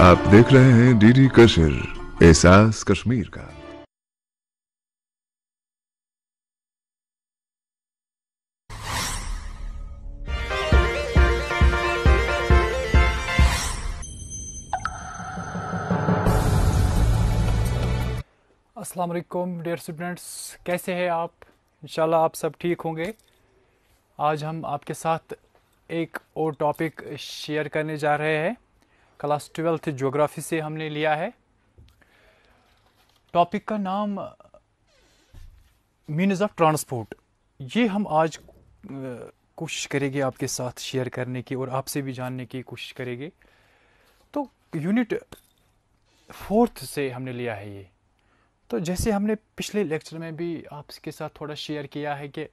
आप देख रहे हैं डीडी कशिर, एहसास कश्मीर का। अस्सलाम वालेकुम डियर स्टूडेंट्स, कैसे हैं आप? इंशाल्लाह आप सब ठीक होंगे। आज हम आपके साथ एक और टॉपिक शेयर करने जा रहे हैं। क्लास 12th ज्योग्राफी से हमने लिया है। टॉपिक का नाम मीन्स ऑफ ट्रांसपोर्ट। ये हम आज कोशिश करेंगे आपके साथ शेयर करने की और आपसे भी जानने की कोशिश करेंगे। तो यूनिट 4th से हमने लिया है ये। तो जैसे हमने पिछले लेक्चर में भी आपके साथ थोड़ा शेयर किया है कि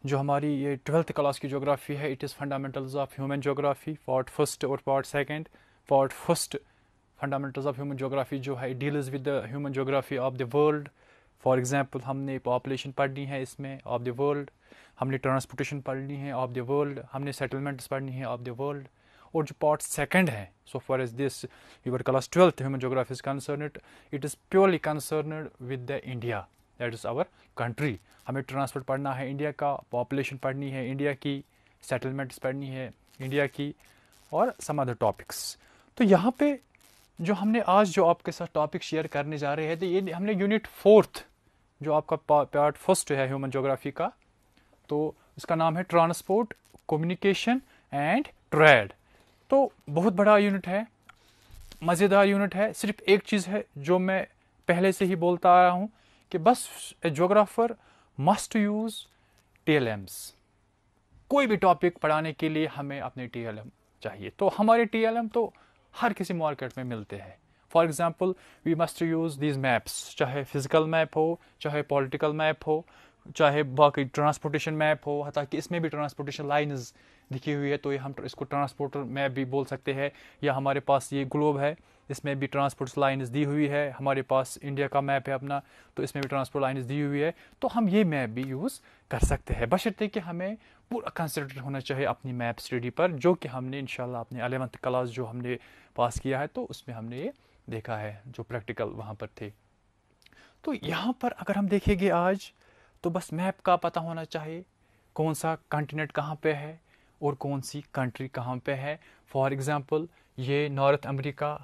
जो हमारी ये 12th क्लास की ज्योग्राफी है, it is fundamentals of human geography part first और part second. Part first fundamentals of human geography जो है deals with the human geography of the world. For example हमने पॉपुलेशन पढ़नी है इसमें ऑफ द वर्ल्ड, हमने transportation पढ़नी है ऑफ द वर्ल्ड, हमने सेटलमेंट्स पढ़नी है ऑफ द वर्ल्ड। और जो पार्ट सेकंड है, so far as this your class 12th human geography is concerned, it is purely concerned with the India, that is our country. हमें transport पढ़ना है India का, पॉपुलेशन पढ़नी है इंडिया की, सेटलमेंट्स पढ़नी है इंडिया की और सम अदर टॉपिक्स। तो यहाँ पे जो हमने आज जो आपके साथ टॉपिक शेयर करने जा रहे हैं, तो ये हमने यूनिट 4th जो आपका पार्ट फर्स्ट है ह्यूमन ज्योग्राफी का, तो इसका नाम है ट्रांसपोर्ट, कम्युनिकेशन एंड ट्रेड। तो बहुत बड़ा यूनिट है, मज़ेदार यूनिट है। सिर्फ एक चीज़ है जो मैं पहले से ही बोलता आ रहा हूँ कि बस ए जोग्राफर मस्ट यूज़ TLMs। कोई भी टॉपिक पढ़ाने के लिए हमें अपने TLM चाहिए। तो हमारे TLM तो हर किसी मार्केट में मिलते हैं। For example we must use these maps, चाहे फिजिकल मैप हो, चाहे पॉलिटिकल मैप हो, चाहे बाकी ट्रांसपोर्टेशन मैप हो, ताकि इसमें भी ट्रांसपोर्टेशन लाइन्स दिखी हुई है तो ये हम इसको ट्रांसपोर्टर मैप भी बोल सकते हैं। या हमारे पास ये ग्लोब है, इसमें भी ट्रांसपोर्ट लाइन्स दी हुई है। हमारे पास इंडिया का मैप है अपना, तो इसमें भी ट्रांसपोर्ट लाइन्स दी हुई है। तो हम ये मैप भी यूज़ कर सकते हैं, बशर्ते कि हमें पूरा कंसंट्रेट होना चाहिए अपनी मैप स्टडी पर, जो कि हमने इंशाल्लाह अपने 11th क्लास जो हमने पास किया है तो उसमें हमने ये देखा है, जो प्रैक्टिकल वहाँ पर थे। तो यहाँ पर अगर हम देखेंगे आज, तो बस मैप का पता होना चाहिए कौन सा कॉन्टिनेंट कहाँ पे है और कौन सी कंट्री कहाँ पे है। फॉर एग्जांपल ये नॉर्थ अमेरिका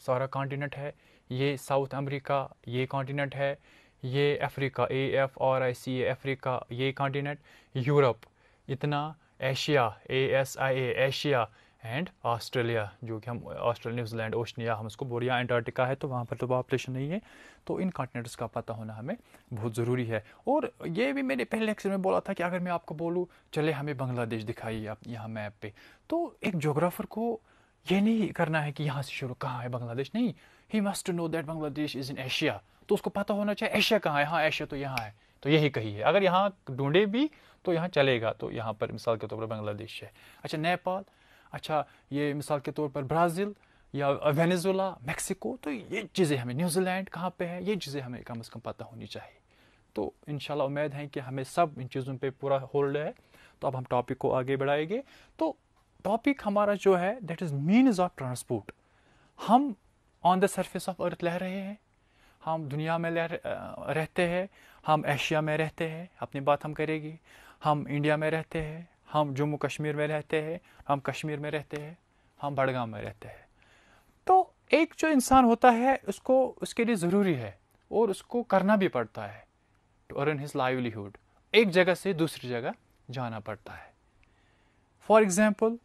सारा कॉन्टिनेंट है, ये साउथ अमेरिका ये कॉन्टिनेंट है, ये अफ्रीका AFRICA अफ्रीका ये कॉन्टिनेंट, यूरोप इतना, Asia ASIA Asia and Australia जो कि हम ऑस्ट्रेलिया न्यूजीलैंड ओशनिया हम उसको बोरिया एंटार्क्टिका है, तो वहाँ पर तो पॉपुलेशन नहीं है। तो इन कॉन्टिनेंट्स का पता होना हमें बहुत ज़रूरी है। और ये भी मैंने पहले लेक्चर में बोला था कि अगर मैं आपको बोलूँ चले हमें बांग्लादेश दिखाइए आप यहाँ मैप पे, तो एक जोग्राफर को ये नहीं करना है कि यहाँ से शुरू कहाँ है बांग्लादेश, नहीं, he must know that Bangladesh is in Asia. तो उसको पता होना चाहिए एशिया कहाँ है, हाँ एशिया तो यहाँ है, तो यही कही है। अगर यहाँ ढूंढे भी तो यहाँ चलेगा, तो यहाँ पर मिसाल के तौर पर बांग्लादेश है। अच्छा नेपाल, अच्छा ये मिसाल के तौर पर ब्राज़ील या वेनेजुला, मैक्सिको, तो ये चीज़ें हमें, न्यूजीलैंड कहाँ पे है, ये चीज़ें हमें कम से कम पता होनी चाहिए। तो इंशाल्लाह उम्मीद है कि हमें सब इन चीज़ों पे पूरा होल्ड है। तो अब हम टॉपिक को आगे बढ़ाएंगे। तो टॉपिक हमारा जो है that is means of transport. हम on the surface of earth रह रहे हैं, हम दुनिया में रहते हैं, हम एशिया में रहते हैं, अपनी बात हम करेंगे, हम इंडिया में रहते हैं, हम जम्मू कश्मीर में रहते हैं, हम कश्मीर में रहते हैं, हम बड़गाम में रहते हैं। तो एक जो इंसान होता है उसको उसके लिए ज़रूरी है और उसको करना भी पड़ता है टू अर्न हिज लाइवलीहुड, एक जगह से दूसरी जगह जाना पड़ता है। फॉर एग्जाम्पल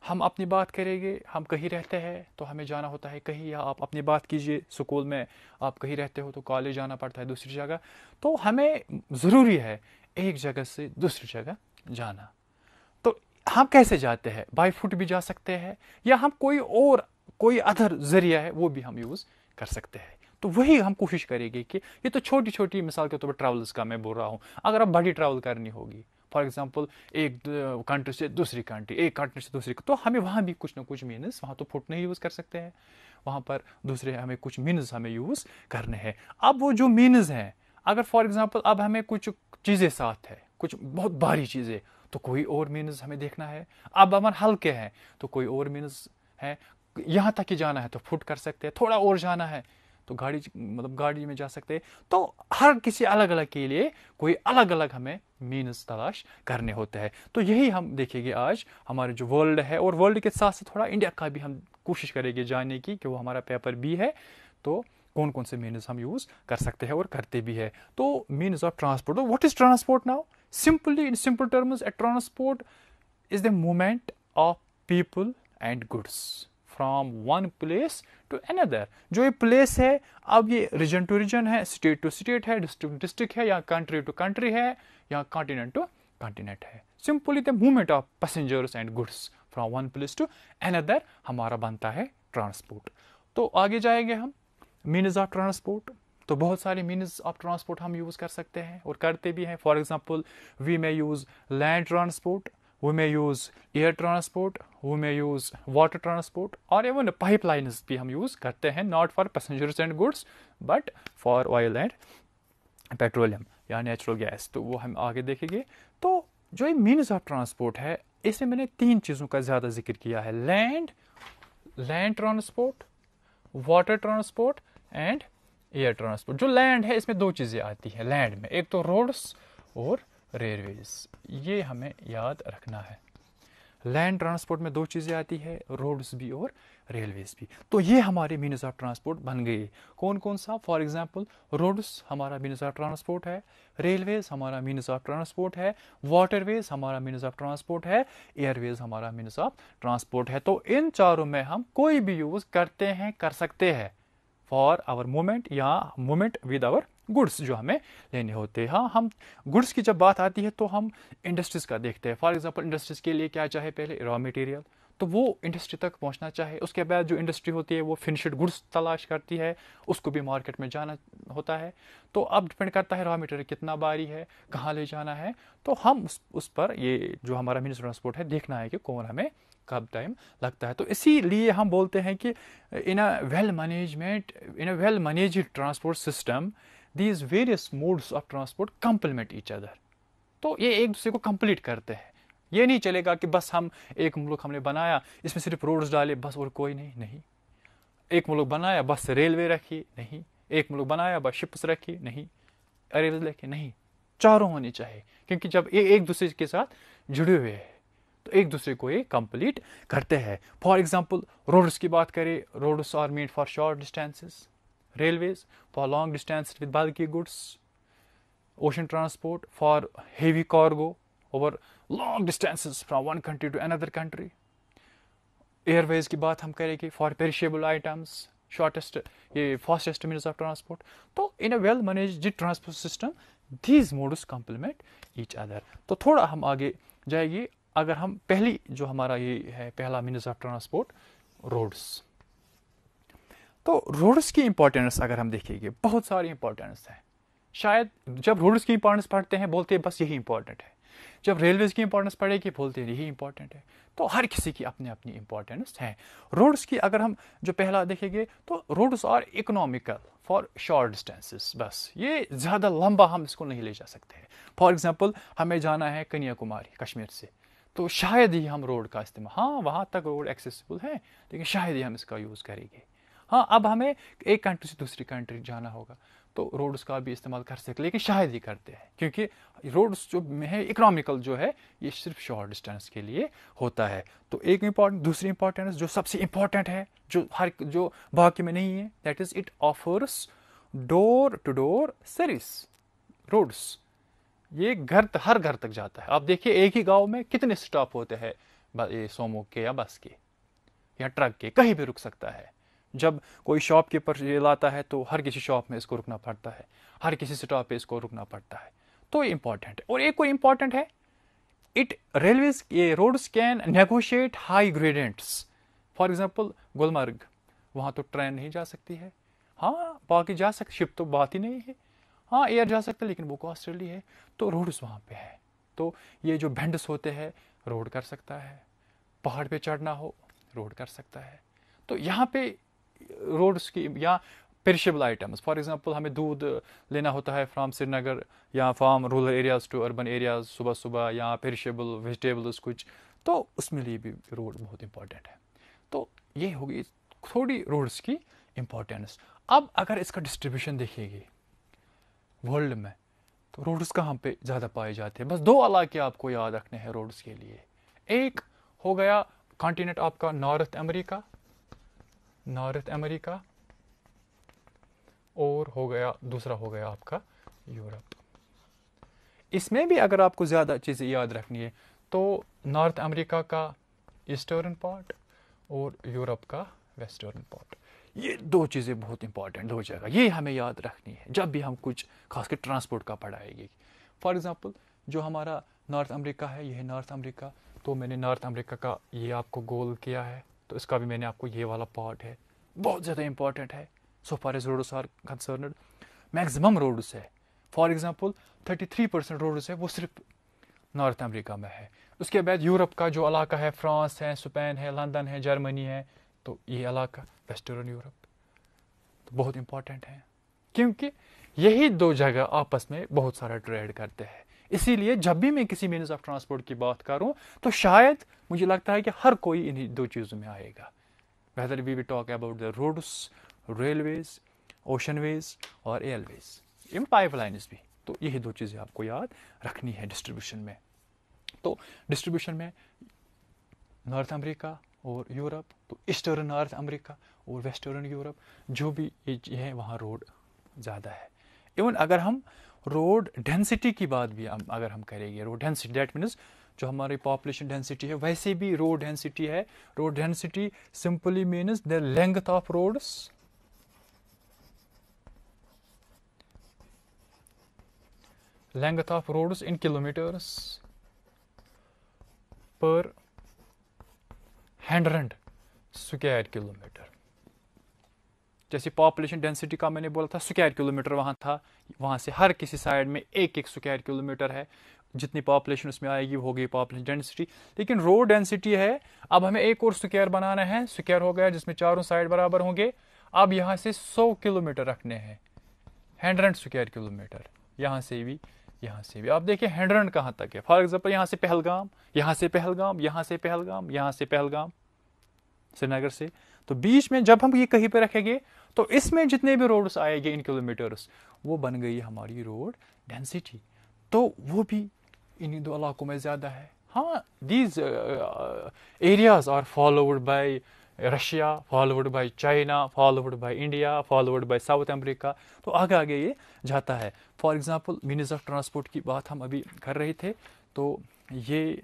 हम अपनी बात करेंगे, हम कहीं रहते हैं तो हमें जाना होता है कहीं, या आप अपनी बात कीजिए स्कूल में आप कहीं रहते हो तो कॉलेज जाना पड़ता है दूसरी जगह। तो हमें ज़रूरी है एक जगह से दूसरी जगह जाना। तो हम कैसे जाते हैं? बाय फुट भी जा सकते हैं, या हम कोई अदर ज़रिया है वो भी हम यूज़ कर सकते हैं। तो वही हम कोशिश करेंगे कि ये तो छोटी छोटी मिसाल के तौर पर ट्रैवल्स का मैं बोल रहा हूँ। अगर आप बड़ी ट्रैवल करनी होगी, फॉर एग्जांपल एक कंट्री से दूसरी कंट्री, एक कंट्री से दूसरी, तो हमें वहाँ भी कुछ ना कुछ मीन्स, वहाँ तो फुट नहीं यूज़ कर सकते हैं, वहाँ पर दूसरे हमें कुछ मीन्स हमें यूज़ करने हैं। अब वो जो मीन्स हैं, अगर फॉर एग्जांपल अब हमें कुछ चीज़ें साथ है, कुछ बहुत भारी चीज़ें, तो कोई और मीन्स हमें देखना है। अब हमारे हल्के हैं तो कोई और मीन्स है, यहाँ तक ही जाना है तो फुट कर सकते हैं, थोड़ा और जाना है तो गाड़ी में जा सकते हैं। तो हर किसी अलग अलग के लिए कोई अलग अलग हमें मीन्स तलाश करने होते हैं। तो यही हम देखेंगे आज हमारे जो वर्ल्ड है, और वर्ल्ड के साथ साथ थोड़ा इंडिया का भी हम कोशिश करेंगे जानने की, कि वो हमारा पेपर भी है तो कौन कौन से मीन्स हम यूज कर सकते हैं और करते भी है। तो means of transport, what is transport now? Simply in simple terms, A transport is the movement of people and goods from one place to another। जो ये प्लेस है, अब ये रीजन टू रीजन है, स्टेट टू स्टेट है, district to district है, या country to country है, या कॉन्टिनेंट टू कॉन्टिनेंट है। Simply the movement of passengers and goods from one place to another हमारा बनता है ट्रांसपोर्ट। तो आगे जाएंगे हम मीन्स ऑफ ट्रांसपोर्ट। तो बहुत सारे मीन्स ऑफ ट्रांसपोर्ट हम यूज कर सकते हैं और करते भी हैं। For example, we may use land transport, we may use air transport, we may use water transport, और even pipelines भी हम use करते हैं, not for passengers and goods but for oil and petroleum या natural gas। तो वो हम आगे देखेंगे। तो जो ये means of transport है, इसमें मैंने 3 चीज़ों का ज़्यादा जिक्र किया है, land transport, water transport and air transport. जो लैंड है इसमें 2 चीज़ें आती हैं लैंड में, एक तो रोड्स और रेलवेज, ये हमें याद रखना है। लैंड ट्रांसपोर्ट में 2 चीज़ें आती है, रोड्स भी और रेलवेज भी। तो ये हमारे मीन्स ऑफ ट्रांसपोर्ट बन गए। कौन कौन सा? फॉर एग्जांपल, रोड्स हमारा मीन्स ऑफ ट्रांसपोर्ट है, रेलवेज हमारा मीन्स ऑफ ट्रांसपोर्ट है, वाटरवेज हमारा मीन्स ऑफ ट्रांसपोर्ट है, एयरवेज हमारा मीन्स ऑफ ट्रांसपोर्ट है। तो इन चारों में हम कोई भी यूज करते हैं, कर सकते हैं फॉर आवर मूवमेंट या मूवमेंट विद आवर गुड्स जो हमें लेने होते हैं। हाँ, हम गुड्स की जब बात आती है तो हम इंडस्ट्रीज का देखते हैं। फॉर एग्जांपल, इंडस्ट्रीज के लिए क्या चाहे? पहले रॉ मटेरियल, तो वो इंडस्ट्री तक पहुंचना चाहे। उसके बाद जो इंडस्ट्री होती है वो फिनिश्ड गुड्स तलाश करती है, उसको भी मार्केट में जाना होता है। तो अब डिपेंड करता है रॉ मटेरियल कितना भारी है, कहाँ ले जाना है। तो हम उस पर ये जो हमारा मीन्स ट्रांसपोर्ट है देखना है कि कौन हमें कब टाइम लगता है। तो इसीलिए हम बोलते हैं कि in a well managed transport system these various modes of transport complement each other। तो ये एक दूसरे को कंप्लीट करते हैं। ये नहीं चलेगा कि बस हम एक मुल्क हमने बनाया, इसमें सिर्फ रोड्स डाले बस और कोई नहीं। एक मुल्क बनाया बस रेलवे रखी, नहीं। एक मुल्क बनाया बस शिप्स रखी, नहीं। रेलवे रखी, नहीं। चारों होने चाहिए, क्योंकि जब ये एक दूसरे के साथ जुड़े हुए हैं तो एक दूसरे को ये कंप्लीट करते हैं। फॉर एग्जाम्पल, रोड्स की बात करें, roads are made for short distances, railways for long distance with bulky goods, ocean transport for heavy cargo over long distances from one country to another country, airways की बात हम करेंगे for perishable items, shortest ये fastest means of transport। तो in a well managed transport system these modes complement each other। तो थोड़ा हम आगे जाएंगे। अगर हम पहली जो हमारा ये है पहला means of transport, रोड्स। तो रोड्स की इंपॉर्टेंस अगर हम देखेंगे, बहुत सारी इंपॉर्टेंस है। शायद जब रोड्स की इंपॉर्टेंस पढ़ते हैं बोलते हैं बस यही इंपॉर्टेंट है, जब रेलवेज की इंपॉर्टेंस पढ़ेगी बोलते हैं यही इंपॉर्टेंट है। तो हर किसी की अपनी अपनी इंपॉर्टेंस है। रोड्स की अगर हम जो पहला देखेंगे तो roads are economical for short distances, बस ये ज़्यादा लंबा हम इसको नहीं ले जा सकते हैं। फॉर एग्जाम्पल, हमें जाना है कन्याकुमारी कश्मीर से, तो शायद ही हम रोड का इस्तेमाल, हाँ वहाँ तक रोड एक्सेसिबल है लेकिन शायद ही हम इसका यूज़ करेंगे। हाँ, अब हमें एक कंट्री से दूसरी कंट्री जाना होगा तो रोड्स का भी इस्तेमाल कर सकते, लेकिन शायद ही करते हैं, क्योंकि रोड्स जो है इकोनॉमिकल जो है ये सिर्फ शॉर्ट डिस्टेंस के लिए होता है। तो एक इम्पॉर्टेंट, दूसरी इंपॉर्टेंस जो सबसे इंपॉर्टेंट है, जो बाकी में नहीं है, that is it offers door to door service. Roads ये हर घर तक जाता है। आप देखिए एक ही गाँव में कितने स्टॉप होते हैं, ये सोमो के या बस के या ट्रक के, कहीं भी रुक सकता है। जब कोई शॉपकीपर ये लाता है तो हर किसी शॉप में इसको रुकना पड़ता है, हर किसी स्टॉप पे इसको रुकना पड़ता है। तो ये इंपॉर्टेंट है। और एक कोई इंपॉर्टेंट है, रेलवेज ये roads can negotiate high gradients. For example, Gulmarg, वहाँ तो ट्रेन नहीं जा सकती है, हाँ बाकी जा सकती, शिप तो बात ही नहीं है, हाँ एयर जा सकता है लेकिन वो कॉस्टली है, तो रोड्स वहाँ पे है। तो ये जो बेंड्स होते हैं रोड कर सकता है, पहाड़ पे चढ़ना हो रोड कर सकता है। तो यहाँ पे रोड्स की, या पेरिशेबल आइटम्स, फॉर एग्जांपल हमें दूध लेना होता है फ्रॉम श्रीनगर या from rural areas to urban areas सुबह सुबह, या पेरिशेबल वेजिटेबल्स कुछ, तो उसमें लिए भी रोड बहुत इंपॉर्टेंट है। तो ये होगी थोड़ी रोड्स की इम्पोर्टेंस। अब अगर इसका डिस्ट्रीब्यूशन देखिएगी वर्ल्ड में, तो रोड्स कहाँ पे ज़्यादा पाए जाते हैं? बस दो इलाके आपको याद रखने हैं रोड्स के लिए। एक हो गया कॉन्टिनेंट आपका नॉर्थ अमेरिका, और हो गया दूसरा हो गया आपका यूरोप। इसमें भी अगर आपको ज़्यादा चीज़ें याद रखनी है तो नॉर्थ अमेरिका का ईस्टर्न पार्ट और यूरोप का वेस्टर्न पार्ट, ये दो चीज़ें बहुत इंपॉर्टेंट, दो जगह ये हमें याद रखनी है जब भी हम कुछ खासकर ट्रांसपोर्ट का पढ़ाएंगे। फॉर एग्जांपल जो हमारा नॉर्थ अमेरिका है, ये है नॉर्थ अमेरिका, तो मैंने नॉर्थ अमेरिका का ये आपको गोल किया है, तो इसका भी मैंने आपको ये वाला पार्ट है, बहुत ज़्यादा इंपॉर्टेंट है। So far as roads are concerned, maximum roads है, फॉर एग्जाम्पल 33% रोड्स है वो सिर्फ नॉर्थ अमेरिका में है। उसके बाद यूरोप का जो इलाका है, फ्रांस है, स्पेन है, लंदन है, जर्मनी है, तो ये इलाका वेस्टर्न यूरोप तो बहुत इंपॉर्टेंट है, क्योंकि यही दो जगह आपस में बहुत सारा ट्रेड करते हैं। इसीलिए जब भी मैं किसी मीन्स ऑफ ट्रांसपोर्ट की बात करूं तो शायद मुझे लगता है कि हर कोई इन्हीं दो चीज़ों में आएगा, whether we will talk about the roads, railways, oceanways और एयरवेज, इन पाइपलाइंस भी। तो यही दो चीज़ें आपको याद रखनी है डिस्ट्रीब्यूशन में। तो डिस्ट्रीब्यूशन में नॉर्थ अमेरिका और यूरोप, तो ईस्टर्न नॉर्थ अमेरिका और वेस्टर्न यूरोप जो भी ये है वहाँ रोड ज़्यादा है। इवन अगर हम रोड डेंसिटी की बात भी अगर हम करेंगे, रोड डेंसिटी दैट मीन्स जो हमारी पॉपुलेशन डेंसिटी है, वैसे भी रोड डेंसिटी है। Road density simply means the length of roads in kilometers per 100 square kilometer. जैसे पॉपुलेशन डेंसिटी का मैंने बोला था स्क्वायर किलोमीटर वहाँ था, वहाँ से हर किसी साइड में एक एक स्क्वायर किलोमीटर है, जितनी पॉपुलेशन उसमें आएगी वो होगी पॉपुलेशन डेंसिटी। लेकिन रोड डेंसिटी है, अब हमें एक और स्क्वायर बनाना है, स्क्वायर हो गया जिसमें चारों साइड बराबर होंगे। अब यहाँ से 100 किलोमीटर रखने हैं, 100 स्क्वायर किलोमीटर, यहाँ से भी यहाँ से भी। आप देखिए 100 कहाँ तक है। फॉर एग्जाम्पल यहाँ से पहलगाम, यहाँ से पहलगाम, यहाँ से पहलगाम, यहाँ से पहलगाम श्रीनगर से, तो बीच में जब हम ये कहीं पे रखेंगे तो इसमें जितने भी रोड्स आएंगे इन किलोमीटर्स, वो बन गई हमारी रोड डेंसिटी। तो वो भी इन्हीं दो इलाकों में ज़्यादा है। हाँ, these areas are followed by Russia, followed by China, followed by India, followed by South America, तो आगे आगे ये जाता है। For example means of transport की बात हम अभी कर रहे थे, तो ये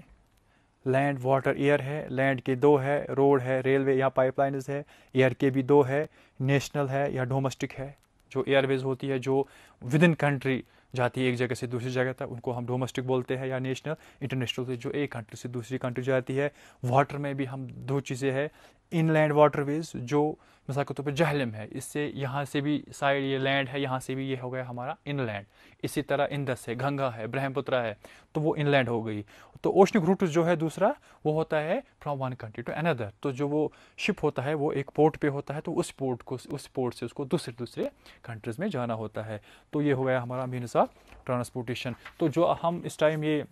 लैंड, वाटर, एयर है। लैंड के दो है, रोड है, रेलवे या पाइपलाइंस है। एयर के भी दो है, नेशनल है या डोमेस्टिक है। जो एयरवेज होती है जो विद इन कंट्री जाती है एक जगह से दूसरी जगह तक, उनको हम डोमेस्टिक बोलते हैं, या नेशनल। इंटरनेशनल से जो एक कंट्री से दूसरी कंट्री जाती है। वाटर में भी हम दो चीज़ें हैं, इनलैंड वाटरवेज जो मिसाल के तौर पर जहलम है, इससे यहाँ से भी साइड ये लैंड है, यहाँ से भी ये हो गया हमारा इनलैंड। इसी तरह इंदस है, गंगा है, ब्रह्मपुत्र है, तो वो इनलैंड हो गई। तो ओशनिक रूट जो है दूसरा वो होता है from one country to another. तो जो वो शिप होता है वो एक पोर्ट पे होता है, तो उस पोर्ट से उसको दूसरे कंट्रीज़ में जाना होता है। तो ये हो गया हमारा मीन्स ऑफ ट्रांसपोर्टेशन। तो जो हम इस टाइम ये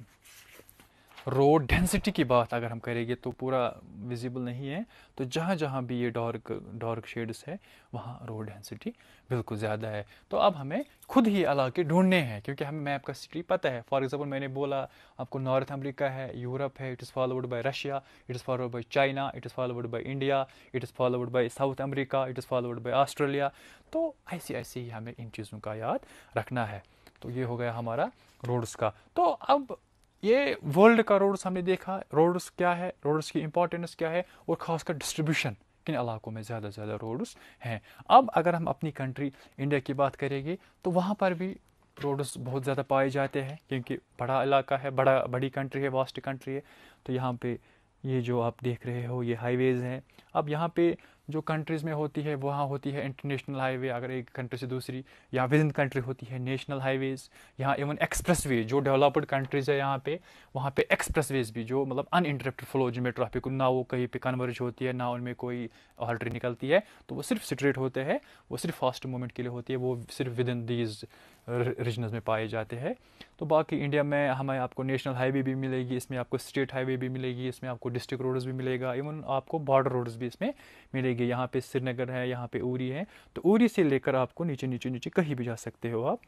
रोड डेंसिटी की बात अगर हम करेंगे तो पूरा विजिबल नहीं है, तो जहाँ जहाँ भी ये डार्क शेड्स है वहाँ रोड डेंसिटी बिल्कुल ज़्यादा है। तो अब हमें खुद ही इलाके ढूंढने हैं, क्योंकि हमें मैप का सिटी पता है। फॉर एग्जांपल मैंने बोला आपको नॉर्थ अमेरिका है, यूरोप है, it is followed by Russia, it is followed by China, it is followed by India, it is followed by South America, it is followed by Australia. तो ऐसे ही हमें इन चीज़ों का याद रखना है। तो ये हो गया हमारा रोड्स का। तो अब ये वर्ल्ड का रोड्स हमने देखा, रोड्स क्या है, रोड्स की इंपॉर्टेंस क्या है, और ख़ासकर डिस्ट्रीब्यूशन किन इलाकों में ज़्यादा रोड्स हैं। अब अगर हम अपनी कंट्री इंडिया की बात करेंगे तो वहाँ पर भी रोड्स बहुत ज़्यादा पाए जाते हैं, क्योंकि बड़ा इलाका है, बड़ी कंट्री है, वास्ट कंट्री है। तो यहाँ पे ये जो आप देख रहे हो ये हाईवेज़ हैं। अब यहाँ पे जो कंट्रीज़ में होती है वहाँ होती है इंटरनेशनल हाईवे, अगर एक कंट्री से दूसरी, या विद इन कंट्री होती है नेशनल हाईवेज़। यहाँ इवन एक्सप्रेसवे जो डेवलप्ड कंट्रीज़ है यहाँ पे, वहाँ पे एक्सप्रेसवेज भी जो मतलब अनइंटरप्टेड फ्लो, जिनमें ट्रैफिक ना वो कहीं पे कन्वर्ज होती है, ना उनमें कोई आर्टरी निकलती है, तो वो सिर्फ स्ट्रेट होते हैं, वो सिर्फ फास्ट मूवमेंट के लिए होती है, वो सिर्फ विद इन दीज रीजनस में पाए जाते हैं। तो बाकी इंडिया में हमें आपको नेशनल हाईवे भी मिलेगी, इसमें आपको स्टेट हाईवे भी मिलेगी, इसमें आपको डिस्ट्रिक्ट रोड्स भी मिलेगा, इवन आपको बॉर्डर रोड्स भी इसमें मिलेगी। यहाँ पे श्रीनगर है, यहाँ पे उरी है, तो उरी से लेकर आपको नीचे नीचे नीचे कहीं भी जा सकते हो आप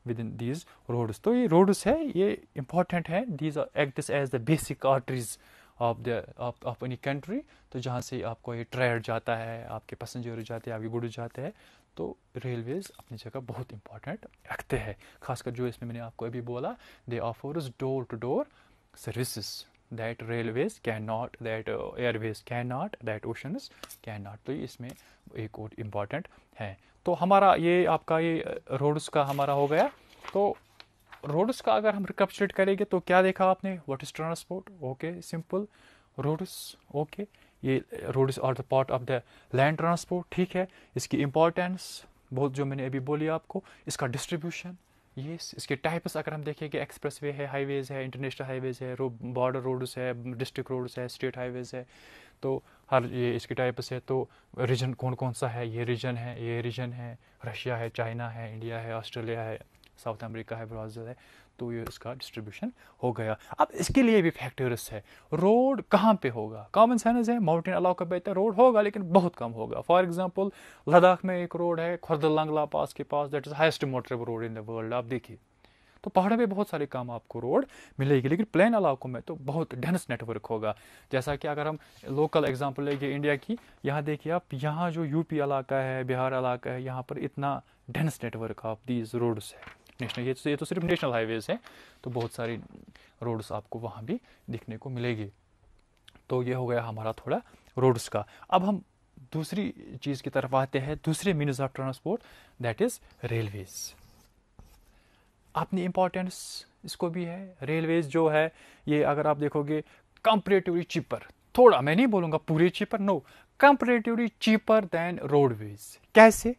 विद इन दीज रोड्स। तो ये रोड्स है, ये इंपॉर्टेंट है, these act as the basic arteries of any country. तो जहाँ से आपको ये ट्रेड जाता है, आपके पैसेंजर जाते हैं, आपके गुड्स जाते हैं, तो रेलवेज अपनी जगह बहुत इंपॉर्टेंट रखते हैं। खासकर जो इसमें मैंने आपको अभी बोला, they offers door to door services that railways can not, that airways can not, that oceans can not. तो इसमें एक और इम्पॉर्टेंट है। तो हमारा ये आपका ये रोड्स का हमारा हो गया। तो रोड्स का अगर हम रिकैपिचुलेट करेंगे तो क्या देखा आपने, what is transport, okay simple, roads okay, ये roads are the part of the land transport, ठीक है। इसकी इंपॉर्टेंस बहुत जो मैंने अभी बोली आपको, इसका डिस्ट्रीब्यूशन, ये इसके टाइप्स अगर हम देखेंगे, एक्सप्रेसवे है, हाईवेज है, इंटरनेशनल हाईवेज है, बॉर्डर रोड्स है, डिस्ट्रिक्ट रोड्स है, स्टेट हाईवेज है, तो हर ये इसके टाइप्स है। तो रीजन कौन कौन सा है, ये रीजन है, ये रीजन है, रशिया है, चाइना है, इंडिया है, ऑस्ट्रेलिया है, साउथ अमेरिका है, ब्राज़ील है। तो ये इसका डिस्ट्रीब्यूशन हो गया। अब इसके लिए भी फैक्टर्स है, रोड कहाँ पे होगा, कॉमन सेंस है, माउंटेन इलाका बेहतर रोड होगा लेकिन बहुत कम होगा। फॉर एग्जांपल लद्दाख में एक रोड है खुर्दलंगला पास के पास, that is highest motorable road in the world. आप देखिए, तो पहाड़ों में बहुत सारे काम आपको रोड मिलेगी, लेकिन प्लेन इलाकों में तो बहुत डेंस नेटवर्क होगा। जैसा कि अगर हम लोकल एग्जांपल लेंगे इंडिया की, यहाँ देखिए आप, यहाँ जो यूपी इलाका है, बिहार इलाका है, यहाँ पर इतना dense network of these roads है नेशनल। ये तो सिर्फ नेशनल हाईवेज है, तो बहुत सारी रोड्स आपको वहाँ भी दिखने को मिलेगी। तो ये हो गया हमारा थोड़ा रोड्स का। अब हम दूसरी चीज़ की तरफ आते हैं, दूसरे means of transport, that is railways. अपनी इम्पोर्टेंस इसको भी है। रेलवेज जो है ये अगर आप देखोगे कंपैरेटिवली चीपर, थोड़ा, मैं नहीं बोलूँगा पूरे cheaper, no, comparatively cheaper than roadways. कैसे?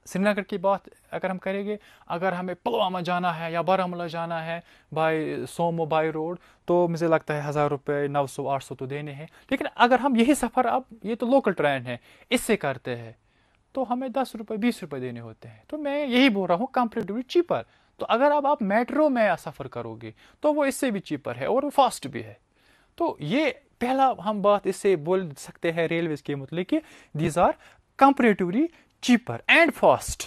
श्रीनगर की बात अगर हम करेंगे, अगर हमें पुलवामा जाना है या बारामूला जाना है बाय सोमो बाय रोड, तो मुझे लगता है 1000 रुपये, 900 800 तो देने हैं। लेकिन अगर हम यही सफ़र, अब ये तो लोकल ट्रेन है, इससे करते हैं, तो हमें 10 रुपये 20 रुपये देने होते हैं। तो मैं यही बोल रहा हूँ कंपैरेटिवली चीपर। तो अगर अब आप मेट्रो में सफ़र करोगे तो वो इससे भी चीपर है और वो फास्ट भी है। तो ये पहला हम बात इससे बोल सकते हैं रेलवेज के मतलब कि these are comparatively cheaper and fast,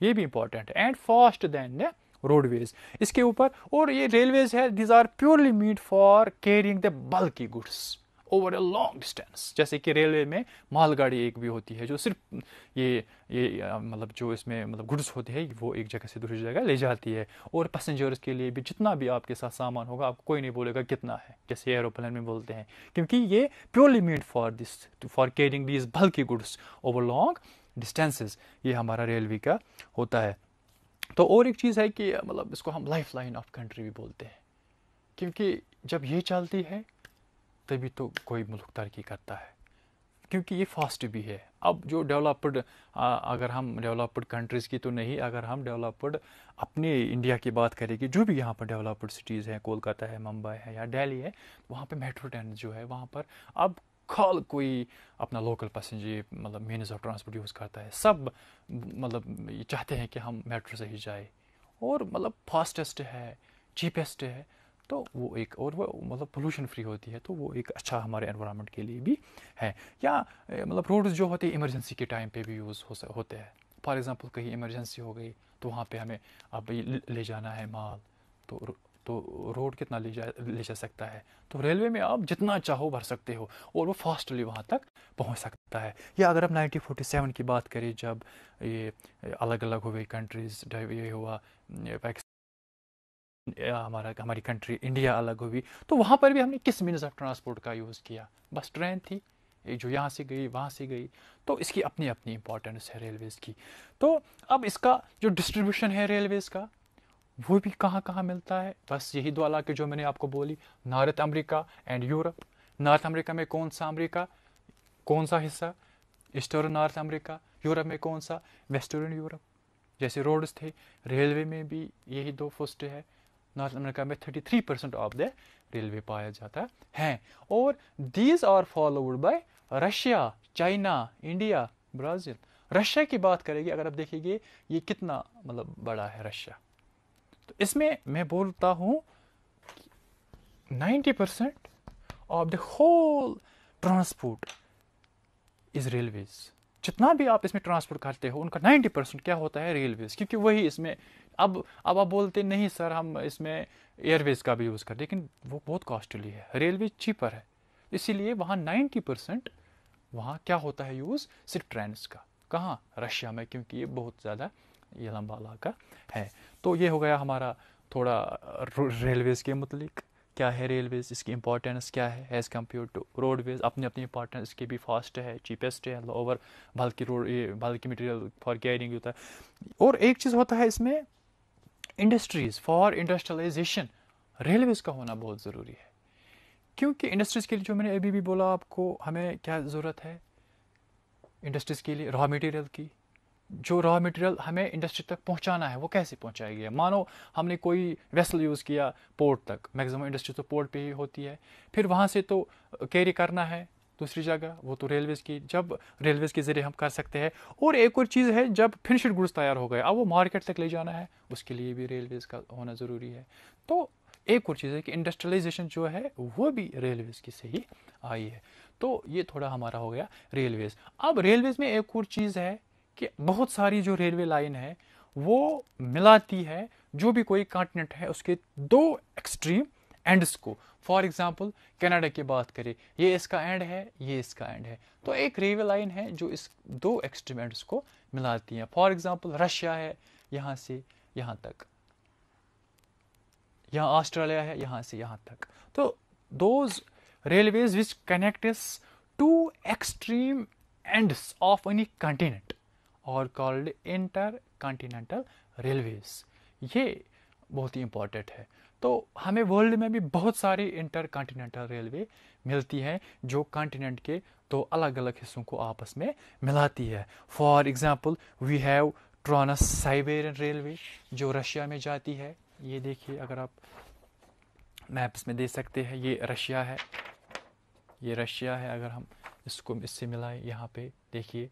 ये भी इंपॉर्टेंट है, and fast than the roadways. इसके ऊपर और ये रेलवेज है, these are purely made for carrying the bulky goods over a long distance. जैसे कि रेलवे में मालगाड़ी एक भी होती है जो सिर्फ ये मतलब जो इसमें मतलब गुड्स होते हैं वो एक जगह से दूसरी जगह ले जाती है। और पैसेंजर्स के लिए भी जितना भी आपके साथ सामान होगा आपको कोई नहीं बोलेगा कितना है, जैसे एरोप्लेन में बोलते हैं, क्योंकि ये purely made for this, for carrying these bulky goods over long distances. ये हमारा रेलवे का होता है। तो और एक चीज़ है कि मतलब इसको हम लाइफ लाइन ऑफ कंट्री भी बोलते हैं, क्योंकि जब ये चलती है तभी तो कोई मुल्क तरक्की करता है, क्योंकि ये फास्ट भी है। अब जो डेवलप्ड, अगर हम डेवलप्ड कंट्रीज़ की तो नहीं, अगर हम डेवलप्ड अपने इंडिया की बात करेंगे, जो भी यहाँ पर डेवलप्ड सिटीज़ हैं, कोलकाता है, मुंबई है या दिल्ली है, वहाँ पे मेट्रो ट्रेन जो है वहाँ पर अब खाल कोई अपना लोकल पैसेंजर मतलब मीन्स ऑफ ट्रांसपोर्ट यूज़ करता है। सब मतलब ये चाहते हैं कि हम मेट्रो से ही जाए, और मतलब फास्टेस्ट है, चीपेस्ट है, तो वो एक, और वो मतलब पोल्यूशन फ्री होती है, तो वो एक अच्छा हमारे एनवायरनमेंट के लिए भी है। या मतलब रोड्स जो होते हैं इमरजेंसी के टाइम पे भी यूज़ होते हैं। फॉर एग्जांपल कहीं इमरजेंसी हो गई तो वहाँ पे हमें अब ले जाना है माल, तो रोड कितना ले जा सकता है, तो रेलवे में आप जितना चाहो भर सकते हो और वो फास्टली वहाँ तक पहुँच सकता है। या अगर हम 1947 की बात करें, जब ये अलग अलग हुए कंट्रीज़, ये हुआ हमारी कंट्री इंडिया अलग हुई, तो वहाँ पर भी हमने किस मीन्स ऑफ ट्रांसपोर्ट का यूज़ किया? बस ट्रेन थी, जो यहाँ से गई वहाँ से गई। तो इसकी अपनी अपनी इंपॉर्टेंस है रेलवेज़ की। तो अब इसका जो डिस्ट्रीब्यूशन है रेलवेज़ का, वो भी कहाँ कहाँ मिलता है? बस यही दो इलाके जो मैंने आपको बोली, north America and Europe. North America में कौन सा अमेरिका, कौन सा हिस्सा? Eastern north America. यूरोप में कौन सा? Western Europe. जैसे रोड्स थे, रेलवे में भी यही दो फर्स्ट है। नॉर्थ अमेरिका में 33% ऑफ द रेलवे पाया जाता है, और these are followed by Russia, China, India, Brazil. Russia की बात करेंगे अगर आप देखेंगे, ये कितना मतलब बड़ा है रशिया, तो इसमें मैं बोलता हूँ 90% of the whole transport is railways. जितना भी आप इसमें ट्रांसपोर्ट करते हो उनका 90% क्या होता है रेलवेज, क्योंकि वही इसमें अब आप बोलते नहीं सर हम इसमें एयरवेज का भी यूज़ करते, लेकिन वो बहुत कॉस्टली है, रेलवे चीपर है, इसीलिए वहाँ 90% वहाँ क्या होता है यूज़ सिर्फ ट्रेन का। कहाँ? रशिया में, क्योंकि ये बहुत ज़्यादा ये लंबा इलाका है। तो ये हो गया हमारा थोड़ा रेलवेज़ के मुतलिक, क्या है रेलवेज़, इसकी इंपॉर्टेंस क्या है एज़ कम्पेयर टू रोडवेज़। अपनी अपनी इंपॉर्टेंस, इसके भी फास्ट है, चीपेस्ट है, ओवर बल्कि रोड ये बल्कि मटेरियल फॉर कैरिंग होता है। और एक चीज़ होता है इसमें इंडस्ट्रीज़, फॉर इंडस्ट्रियलाइजेशन रेलवेज़ का होना बहुत ज़रूरी है, क्योंकि इंडस्ट्रीज़ के लिए जो मैंने अभी भी बोला आपको, हमें क्या ज़रूरत है इंडस्ट्रीज़ के लिए, रॉ मटेरियल की। जो रॉ मटेरियल हमें इंडस्ट्री तक पहुंचाना है वो कैसे पहुंचाएगी? मानो हमने कोई वेसल यूज़ किया पोर्ट तक, मैक्सिमम इंडस्ट्री तो पोर्ट पे ही होती है, फिर वहाँ से तो कैरी करना है दूसरी जगह, वो तो रेलवेज़ की, जब रेलवेज़ के ज़रिए हम कर सकते हैं। और एक और चीज़ है, जब फिनिश्ड गुड्स तैयार हो गए अब वो मार्केट तक ले जाना है, उसके लिए भी रेलवेज़ का होना ज़रूरी है। तो एक और चीज़ है कि इंडस्ट्रियलाइजेशन जो है वो भी रेलवेज़ की से ही आई है। तो ये थोड़ा हमारा हो गया रेलवेज़। अब रेलवेज़ में एक और चीज़ है कि बहुत सारी जो रेलवे लाइन है वो मिलाती है जो भी कोई कॉन्टिनेंट है उसके दो एक्सट्रीम एंड्स को। फॉर एग्जांपल कनाडा की बात करें, ये इसका एंड है, ये इसका एंड है, तो एक रेलवे लाइन है जो इस दो एक्सट्रीम एंड्स को मिलाती है। फॉर एग्जांपल रशिया है यहाँ से यहाँ तक, यहाँ ऑस्ट्रेलिया है यहाँ से यहाँ तक। तो those railways which connect us two extreme ends of any continent are called intercontinental railways। ये बहुत ही इंपॉर्टेंट है। तो हमें वर्ल्ड में भी बहुत सारी इंटरकॉन्टिनेंटल रेलवे मिलती है जो कॉन्टिनेंट के दो अलग अलग हिस्सों को आपस में मिलाती है। For example we have trans Siberian railway जो रशिया में जाती है। ये देखिए, अगर आप मैप्स में देख सकते हैं, ये रशिया है, ये रशिया है। अगर हम इसको इससे मिलाएं, यहाँ पे देखिए,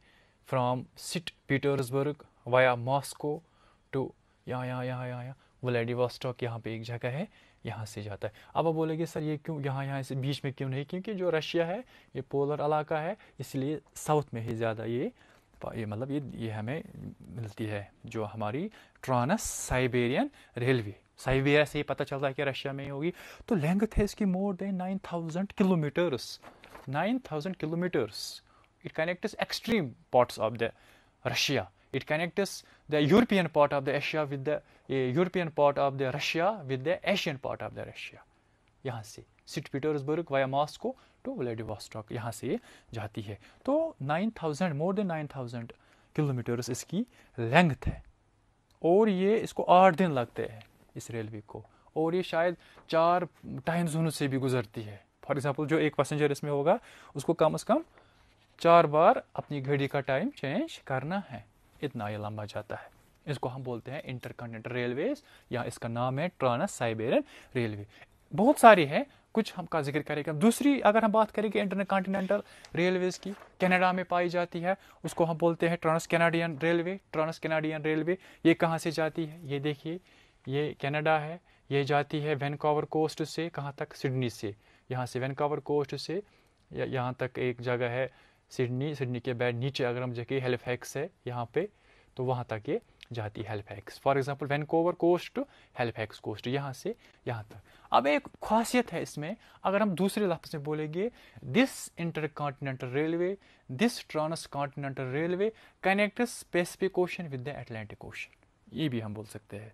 from Saint Petersburg via Moscow to यहाँ व्लादिवोस्टॉक, यहाँ पे एक जगह है, यहाँ से जाता है। अब आप बोलेंगे सर ये क्यों यहाँ से बीच में क्यों नहीं? क्योंकि जो रशिया है ये पोलर इलाका है, इसलिए साउथ में ही ज़्यादा ये मतलब ये हमें मिलती है जो हमारी ट्रांस साइबेरियन रेलवे। साइबेरिया से ही पता चलता है कि रशिया में ही होगी। तो लेंथ है इसकी मोर than 9000 kilometres. 9000 kilometres. It connects extreme parts of the Russia. It connects the European part of the Asia with the European part of the Russia with the Asian part of the Russia। यहाँ से Saint Petersburg via Moscow to Vladivostok यहाँ से जाती है। तो 9000 more than 9000 kilometers इसकी length है, और ये इसको 8 दिन लगते हैं इस रेलवे को, और ये शायद 4 टाइम जोनों से भी गुजरती है। फॉर एग्जांपल जो एक पैसेंजर इसमें होगा उसको कम से कम 4 बार अपनी घड़ी का टाइम चेंज करना है, इतना ये लंबा जाता है। इसको हम बोलते हैं इंटरकॉन्टिनेंटल रेलवेज, या इसका नाम है ट्रांस साइबेरियन रेलवे। बहुत सारी है, कुछ हम का जिक्र करेंगे। दूसरी अगर हम बात करेंगे इंटरकॉन्टिनेंटल रेलवेज की, कनाडा में पाई जाती है, उसको हम बोलते हैं trans Canadian railway. Trans Canadian railway ये कहाँ से जाती है? ये देखिए, ये कनाडा है, ये जाती है वैनकूवर कोस्ट से कहाँ तक? सिडनी से। यहाँ से वैनकूवर कोस्ट से यहाँ तक एक जगह है सिडनी। सिडनी के बाद नीचे अगर हम देखें हैलिफैक्स है यहाँ पे, तो वहाँ तक ये जाती है Halifax. For example Vancouver coast to Halifax coast, यहाँ से यहाँ तक। अब एक खासियत है इसमें, अगर हम दूसरे लफ्ज़ में बोलेंगे, this intercontinental railway, this trans continental railway connects Pacific Ocean with the Atlantic Ocean, ये भी हम बोल सकते हैं।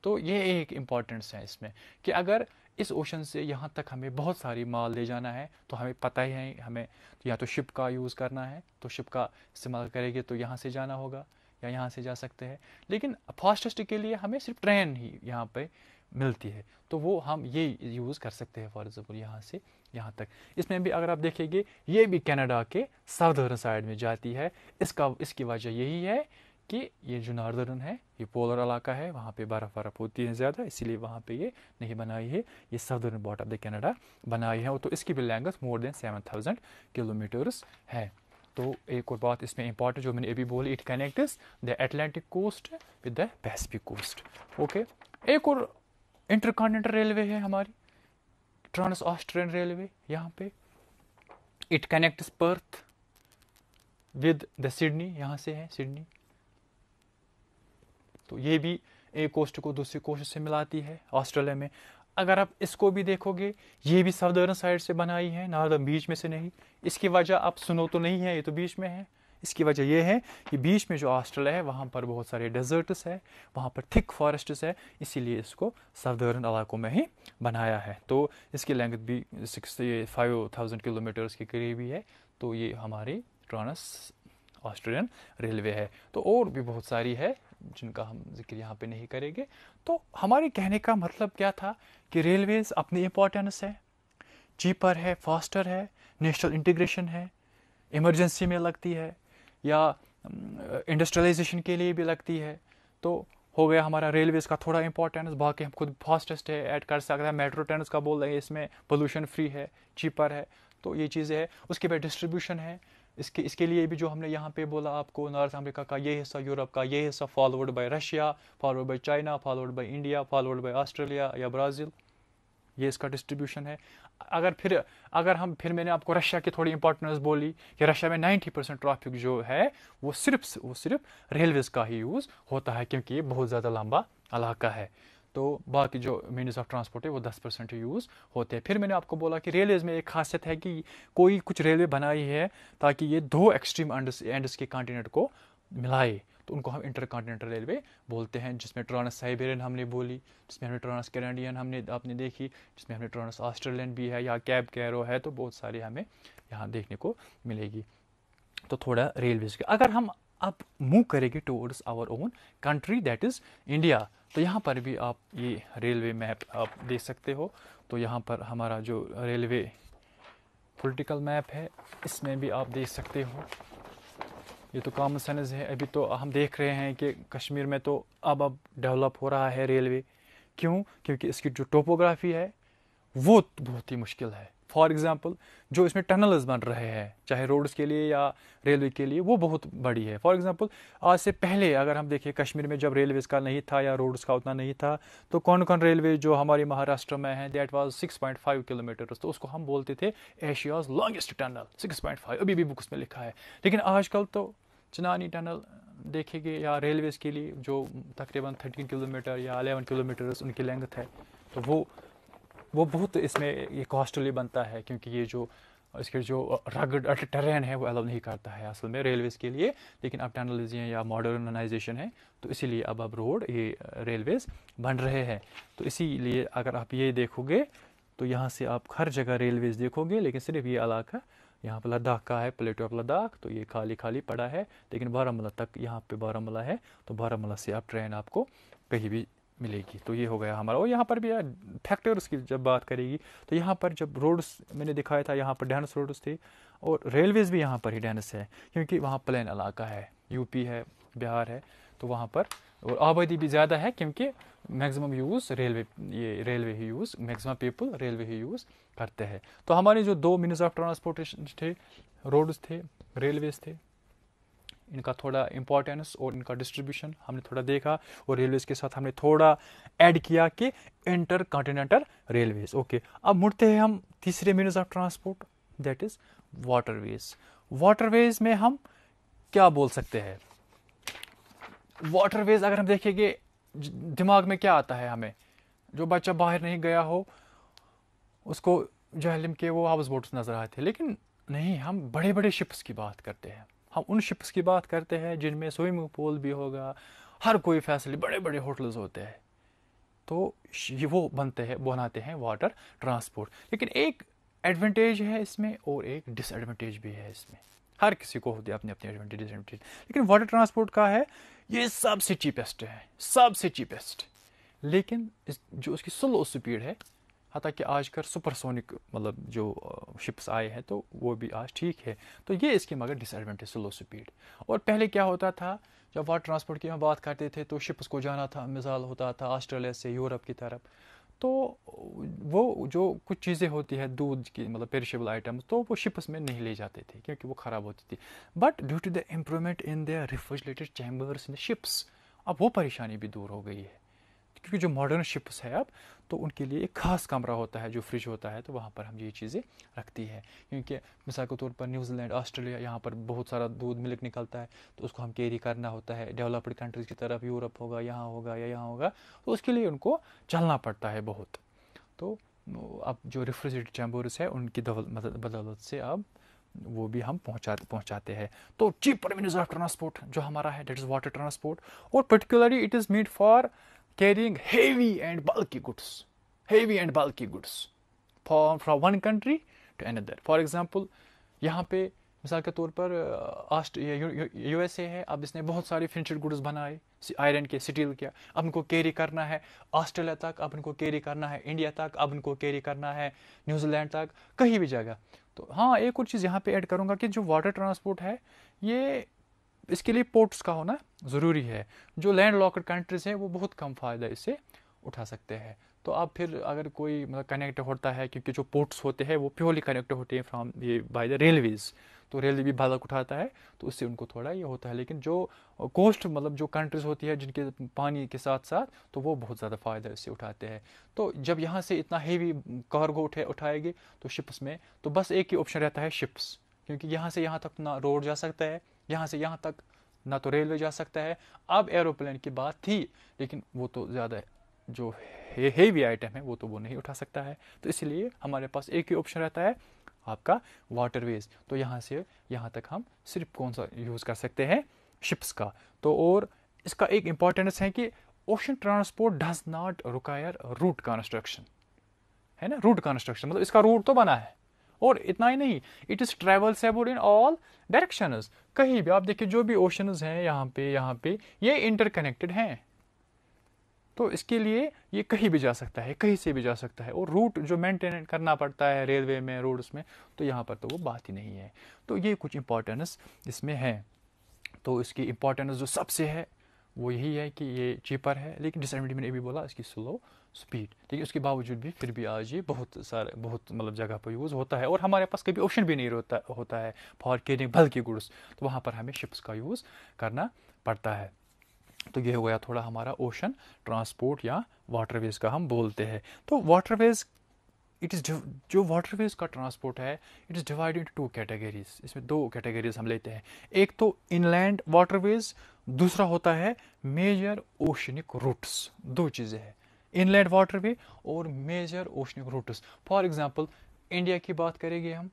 तो ये एक इम्पॉर्टेंस है इसमें कि अगर इस ओशन से यहाँ तक हमें बहुत सारी माल ले जाना है तो हमें पता ही है, हमें या तो शिप का यूज़ करना है तो शिप का इस्तेमाल करेंगे तो यहाँ से जाना होगा या यहाँ से जा सकते हैं। लेकिन फास्टेस्ट के लिए हमें सिर्फ ट्रेन ही यहाँ पे मिलती है, तो वो हम ये यूज़ कर सकते हैं। फॉर एग्जाम्पल यहाँ से यहाँ तक। इसमें भी अगर आप देखेंगे, ये भी कनाडा के साउदर्न साइड में जाती है। इसकी वजह यही है कि ये जो नॉर्दर्न है ये पोलर इलाका है, वहाँ पे बर्फ़ होती है ज़्यादा, इसीलिए वहाँ पे ये नहीं बनाई है, ये southern part of the Canada बनाई है। तो इसकी भी लेंथ मोर देन 7000 किलोमीटर्स है। तो एक और बात इसमें इंपॉर्टेंट जो मैंने अभी बोली, it connects the Atlantic coast with the Pacific coast. Okay, एक और इंटरकॉन्टिनेंटल रेलवे है हमारी, ट्रांस ऑस्ट्रेलियन रेलवे यहाँ पे, it connects Perth with the Sydney, यहाँ से है सिडनी, तो ये भी एक कोस्ट को दूसरी कोस्ट से मिलाती है ऑस्ट्रेलिया में। अगर आप इसको भी देखोगे, ये भी सदर्न साइड से बनाई है, नॉर्दर्न बीच में से नहीं। इसकी वजह आप सुनो तो नहीं है, ये तो बीच में है। इसकी वजह यह है कि बीच में जो ऑस्ट्रेलिया है वहाँ पर बहुत सारे डेजर्ट्स है, वहाँ पर थिक फॉरेस्ट्स है, इसीलिए इसको सदर्न इलाकों में ही बनाया है। तो इसकी लेंथ भी 5,000 किलोमीटर्स के करीब ही है। तो ये हमारी ट्रांस ऑस्ट्रेलियन रेलवे है। तो और भी बहुत सारी है जिनका हम जिक्र यहाँ पे नहीं करेंगे। तो हमारे कहने का मतलब क्या था कि रेलवेज अपनी इम्पोर्टेंस है, चीपर है, फास्टर है, नेशनल इंटीग्रेशन है, इमरजेंसी में लगती है या इंडस्ट्रियलाइजेशन के लिए भी लगती है। तो हो गया हमारा रेलवेज का थोड़ा इंपॉर्टेंस। बाकी हम खुद फास्टेस्ट है ऐड कर सकते हैं, मेट्रो ट्रेन्स का बोल रहे हैं, इसमें पोल्यूशन फ्री है, चीपर है, तो ये चीज़ें है। उसके बाद डिस्ट्रीब्यूशन है, इसके लिए भी जो हमने यहाँ पे बोला आपको, नॉर्थ अमेरिका का ये हिस्सा, यूरोप का ये हिस्सा, followed by Russia, followed by China, followed by India, followed by Australia या ब्राज़ील, ये इसका डिस्ट्रीब्यूशन है। फिर मैंने आपको रशिया की थोड़ी इंपॉर्टेंस बोली कि रशिया में 90% ट्रैफिक जो है वो सिर्फ रेलवेज का ही यूज़ होता है, क्योंकि ये बहुत ज़्यादा लंबा इलाका है। तो बाकी जो मीन्स ऑफ ट्रांसपोर्ट है वो 10% यूज़ होते हैं। फिर मैंने आपको बोला कि रेलवेज में एक खासियत है कि कोई कुछ रेलवे बनाई है ताकि ये दो एक्सट्रीम एंड्स के कॉन्टिनेंट को मिलाए, तो उनको हम इंटर कॉन्टिनेंटल रेलवे बोलते हैं। जिसमें ट्रांस साइबेरियन हमने बोली, जिसमें हमने ट्रांस कैनेडियन आपने देखी, जिसमें हमने ट्रांस ऑस्ट्रेलियन भी है, या कैब कैरो है, तो बहुत सारी हमें यहाँ देखने को मिलेगी। तो थोड़ा रेलवेज के अगर हम अब मूव करेंगे towards our own country that is India, तो यहाँ पर भी आप ये रेलवे मैप आप देख सकते हो। तो यहाँ पर हमारा जो रेलवे पॉलिटिकल मैप है, इसमें भी आप देख सकते हो। ये तो कॉमन सेंस है। अभी तो हम देख रहे हैं कि कश्मीर में तो अब डेवलप हो रहा है रेलवे। क्यों? क्योंकि इसकी जो टोपोग्राफी है वो बहुत ही मुश्किल है। फॉर एग्जांपल जो इसमें टनल्स बन रहे हैं, चाहे रोड्स के लिए या रेलवे के लिए, वो बहुत बड़ी है। फॉर एग्जांपल आज से पहले अगर हम देखें कश्मीर में जब रेलवेज का नहीं था या रोड्स का उतना नहीं था, तो कौन कौन रेलवे जो हमारे महाराष्ट्र में है, दैट वाज 6.5 किलोमीटर, तो उसको हम बोलते थे एशियाज लॉन्गेस्ट टनल 6.5, अभी भी बुक्स में लिखा है। लेकिन आजकल तो चनानी टनल देखेंगे या रेलवेज के लिए जो तकरीबन 13 किलोमीटर या 11 किलोमीटर उनकी लेंथ है, तो वो बहुत इसमें ये कॉस्टली बनता है, क्योंकि ये जो इसके जो रगड टेरेन है वो अलाउ नहीं करता है असल में रेलवेज के लिए। लेकिन अब टनल्स या मॉडर्नाइजेशन है, तो इसीलिए अब रोड ये रेलवेज बन रहे हैं। तो इसीलिए अगर आप ये देखोगे तो यहाँ से आप हर जगह रेलवेज देखोगे, लेकिन सिर्फ ये इलाका यहाँ पर लद्दाख का है, प्लेटो ऑफ लद्दाख, तो ये खाली खाली पड़ा है। लेकिन बारामूला तक, यहाँ पे बारामूला है, तो बारामूला से आप ट्रेन आपको कहीं भी मिलेगी। तो ये हो गया हमारा। और यहाँ पर भी फैक्टर्स की जब बात करेगी, तो यहाँ पर जब रोड्स मैंने दिखाया था, यहाँ पर डेंस रोड्स थे, और रेलवेज भी यहाँ पर ही डेंस है, क्योंकि वहाँ प्लेन इलाका है, यूपी है, बिहार है, तो वहाँ पर और आबादी भी ज़्यादा है, क्योंकि मैक्सिमम यूज़ रेलवे ही यूज़, मैक्सिमम पीपल रेलवे ही यूज़ करते हैं। तो हमारे जो दो मीन्स ऑफ ट्रांसपोर्टेशन थे, रोड्स थे, रेलवेज थे, इनका थोड़ा इंपॉर्टेंस और इनका डिस्ट्रीब्यूशन हमने थोड़ा देखा, और रेलवेज के साथ हमने थोड़ा ऐड किया कि इंटर कॉन्टिनेंटल रेलवेज। ओके, अब मुड़ते हैं हम तीसरे means of transport, that is waterways. Waterways में हम क्या बोल सकते हैं? वाटरवेज अगर हम देखेंगे, दिमाग में क्या आता है हमें? जो बच्चा बाहर नहीं गया हो उसको जहलम के वो हाउस बोट्स नजर आए थे, लेकिन नहीं, हम बड़े बड़े शिप्स की बात करते हैं। हम उन शिप्स की बात करते हैं जिनमें स्विमिंग पूल भी होगा, हर कोई फैसिलिटी, बड़े बड़े होटल्स होते हैं। तो ये वो बनाते हैं वाटर ट्रांसपोर्ट। लेकिन एक एडवांटेज है इसमें और एक डिसएडवांटेज भी है इसमें। हर किसी को होती है अपनी अपनी एडवांटेज डिसएडवांटेज। लेकिन वाटर ट्रांसपोर्ट का है ये सबसे चीपेस्ट है, सबसे चीपेस्ट। लेकिन जो उसकी स्लो स्पीड है, हालांकि कि आजकल सुपरसोनिक मतलब जो शिप्स आए हैं, तो वो भी आज ठीक है। तो ये इसकी मगर डिसएडवांटेज स्लो स्पीड। और पहले क्या होता था, जब वाटर ट्रांसपोर्ट की हम बात करते थे, तो शिप्स को जाना था, मिसाल होता था ऑस्ट्रेलिया से यूरोप की तरफ, तो वो जो कुछ चीज़ें होती है दूध की, मतलब पेरिशेबल आइटम्स, तो वो शिप्स में नहीं ले जाते थे क्योंकि वो ख़राब होती थी। But due to the improvement in the refrigerated chambers in the ships, अब वो परेशानी भी दूर हो गई है, क्योंकि जो मॉडर्न शिप्स है अब, तो उनके लिए एक ख़ास कमरा होता है जो फ्रिज होता है, तो वहाँ पर हम ये चीज़ें रखती है। क्योंकि मिसाल के तौर पर न्यूजीलैंड, ऑस्ट्रेलिया, यहाँ पर बहुत सारा दूध मिल्क निकलता है, तो उसको हम कैरी करना होता है डेवलप्ड कंट्रीज़ की तरफ, यूरोप होगा, यहाँ होगा या यहाँ होगा, तो उसके लिए उनको चलना पड़ता है बहुत। तो अब जो रेफ्रिजरेटर चैम्बर्स है उनकी बदौलत से अब वो भी हम पहुँचाते हैं। तो चीपर मीन्स ऑफ ट्रांसपोर्ट जो हमारा है, दैट इज़ वाटर ट्रांसपोर्ट, और particularly it is made for carrying heavy and bulky goods from one country to another. For example यहाँ पे मिसाल के तौर पर यूएसए है, अब इसने बहुत सारे फिनिश्ड गुड्स बनाए आयरन के, स्टील के, अब इनको कैरी करना है ऑस्ट्रेलिया तक, अब इनको कैरी करना है इंडिया तक, अब इनको कैरी करना है न्यूजीलैंड तक, कहीं भी जगह। तो हाँ, एक और चीज़ यहाँ पे ऐड करूँगा कि जो वाटर ट्रांसपोर्ट है ये इसके लिए पोर्ट्स का होना ज़रूरी है। जो लैंड लॉक्ड कंट्रीज़ हैं वो बहुत कम फ़ायदा इससे उठा सकते हैं। तो अब फिर अगर कोई मतलब कनेक्ट होता है, क्योंकि जो पोर्ट्स होते हैं वो प्योरली कनेक्ट होते हैं फ्रॉम ये बाय द रेलवेज़, तो रेलवे भी भाड़ा उठाता है, तो उससे उनको थोड़ा ये होता है। लेकिन जो कोस्ट मतलब जो कंट्रीज़ होती है जिनके पानी के साथ साथ, तो वो बहुत ज़्यादा फ़ायदा इससे उठाते हैं। तो जब यहाँ से इतना हेवी कार्गो उठाएगी तो शिप्स में, तो बस एक ही ऑप्शन रहता है शिप्स, क्योंकि यहाँ से यहाँ तक ना रोड जा सकता है, यहाँ से यहाँ तक ना तो रेलवे जा सकता है। अब एरोप्लेन की बात थी, लेकिन वो तो ज़्यादा जो हेवी आइटम है वो नहीं उठा सकता है, तो इसलिए हमारे पास एक ही ऑप्शन रहता है आपका वाटरवेज। तो यहाँ से यहाँ तक हम सिर्फ कौन सा यूज़ कर सकते हैं, शिप्स का। तो और इसका एक इम्पॉर्टेंस है कि ocean transport does not require route construction, है ना, रूट कंस्ट्रक्शन मतलब इसका रूट तो बना है, और इतना ही नहीं, it is traversable in all directions. कहीं भी आप देखिए जो भी ओशंस हैं यहाँ पे ये इंटरकनेक्टेड हैं, तो इसके लिए ये कहीं भी जा सकता है, कहीं से भी जा सकता है। और रूट जो मेंटेन करना पड़ता है रेलवे में, रोड्स में, तो यहाँ पर तो वो बात ही नहीं है। तो ये कुछ इंपॉर्टेंस इसमें है। तो इसकी इंपॉर्टेंस जो सबसे है वो यही है कि ये चीपर है, लेकिन डिसएडवांटेज मैंने भी बोला इसकी स्लो स्पीड, लेकिन उसके बावजूद भी फिर भी आज ये बहुत मतलब जगह पर यूज़ होता है। और हमारे पास कभी ऑप्शन भी नहीं होता है फॉर कैरिंग बल्कि गुड्स, तो वहाँ पर हमें शिप्स का यूज़ करना पड़ता है। तो ये हो गया थोड़ा हमारा ओशन ट्रांसपोर्ट या वाटरवेज का हम बोलते हैं। तो वाटरवेज जो वाटरवेज का ट्रांसपोर्ट है, it is divided into 2 categories. इसमें 2 कैटेगरीज हम लेते हैं, एक तो इनलैंड वाटरवेज, दूसरा होता है मेजर ओशनिक रूट्स। 2 चीज़ें हैं, इनलैंड वाटरवे और major oceanic routes. For example India की बात करेंगे हम,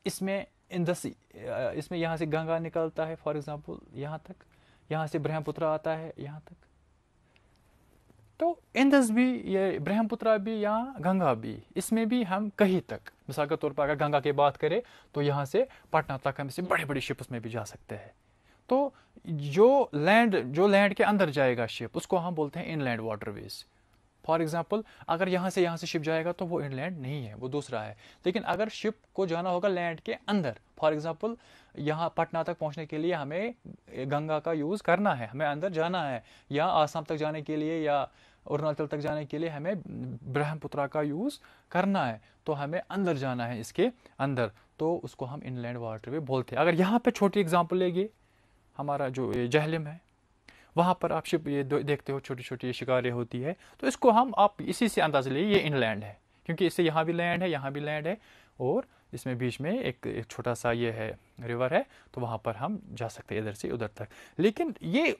इसमें इसमें यहाँ से गंगा निकलता है फॉर एग्जांपल यहाँ तक, यहाँ से ब्रह्मपुत्र आता है यहाँ तक, तो इंदस भी, ये ब्रह्मपुत्र भी या गंगा भी, इसमें भी हम कहीं तक, मिसाल के तौर पर अगर गंगा की बात करें तो यहाँ से पटना तक हम इसे बड़े बड़े शिप्स में भी जा सकते हैं। तो जो लैंड के अंदर जाएगा शिप, उसको हम बोलते हैं इनलैंड वाटरवेज। फॉर एग्जाम्पल अगर यहाँ से शिप जाएगा तो वो इनलैंड नहीं है, वो दूसरा है। लेकिन अगर शिप को जाना होगा लैंड के अंदर, फॉर एग्जाम्पल यहाँ पटना तक पहुँचने के लिए हमें गंगा का यूज़ करना है, हमें अंदर जाना है, या आसाम तक जाने के लिए या अरुणाचल तक जाने के लिए हमें ब्रह्मपुत्र का यूज़ करना है, तो हमें अंदर जाना है इसके अंदर, तो उसको हम इनलैंड वाटरवे बोलते हैं। अगर यहाँ पे छोटी एग्जांपल लेंगे, हमारा जो जेहलम है, वहाँ पर आप शिप ये देखते हो छोटी छोटी शिकारें होती है, तो इसको हम आप इसी से अंदाज़ा लिए ये इनलैंड है, क्योंकि इससे यहाँ भी लैंड है, यहाँ भी लैंड है, और इसमें बीच में एक छोटा सा ये है रिवर है, तो वहाँ पर हम जा सकते हैं इधर से उधर तक। लेकिन ये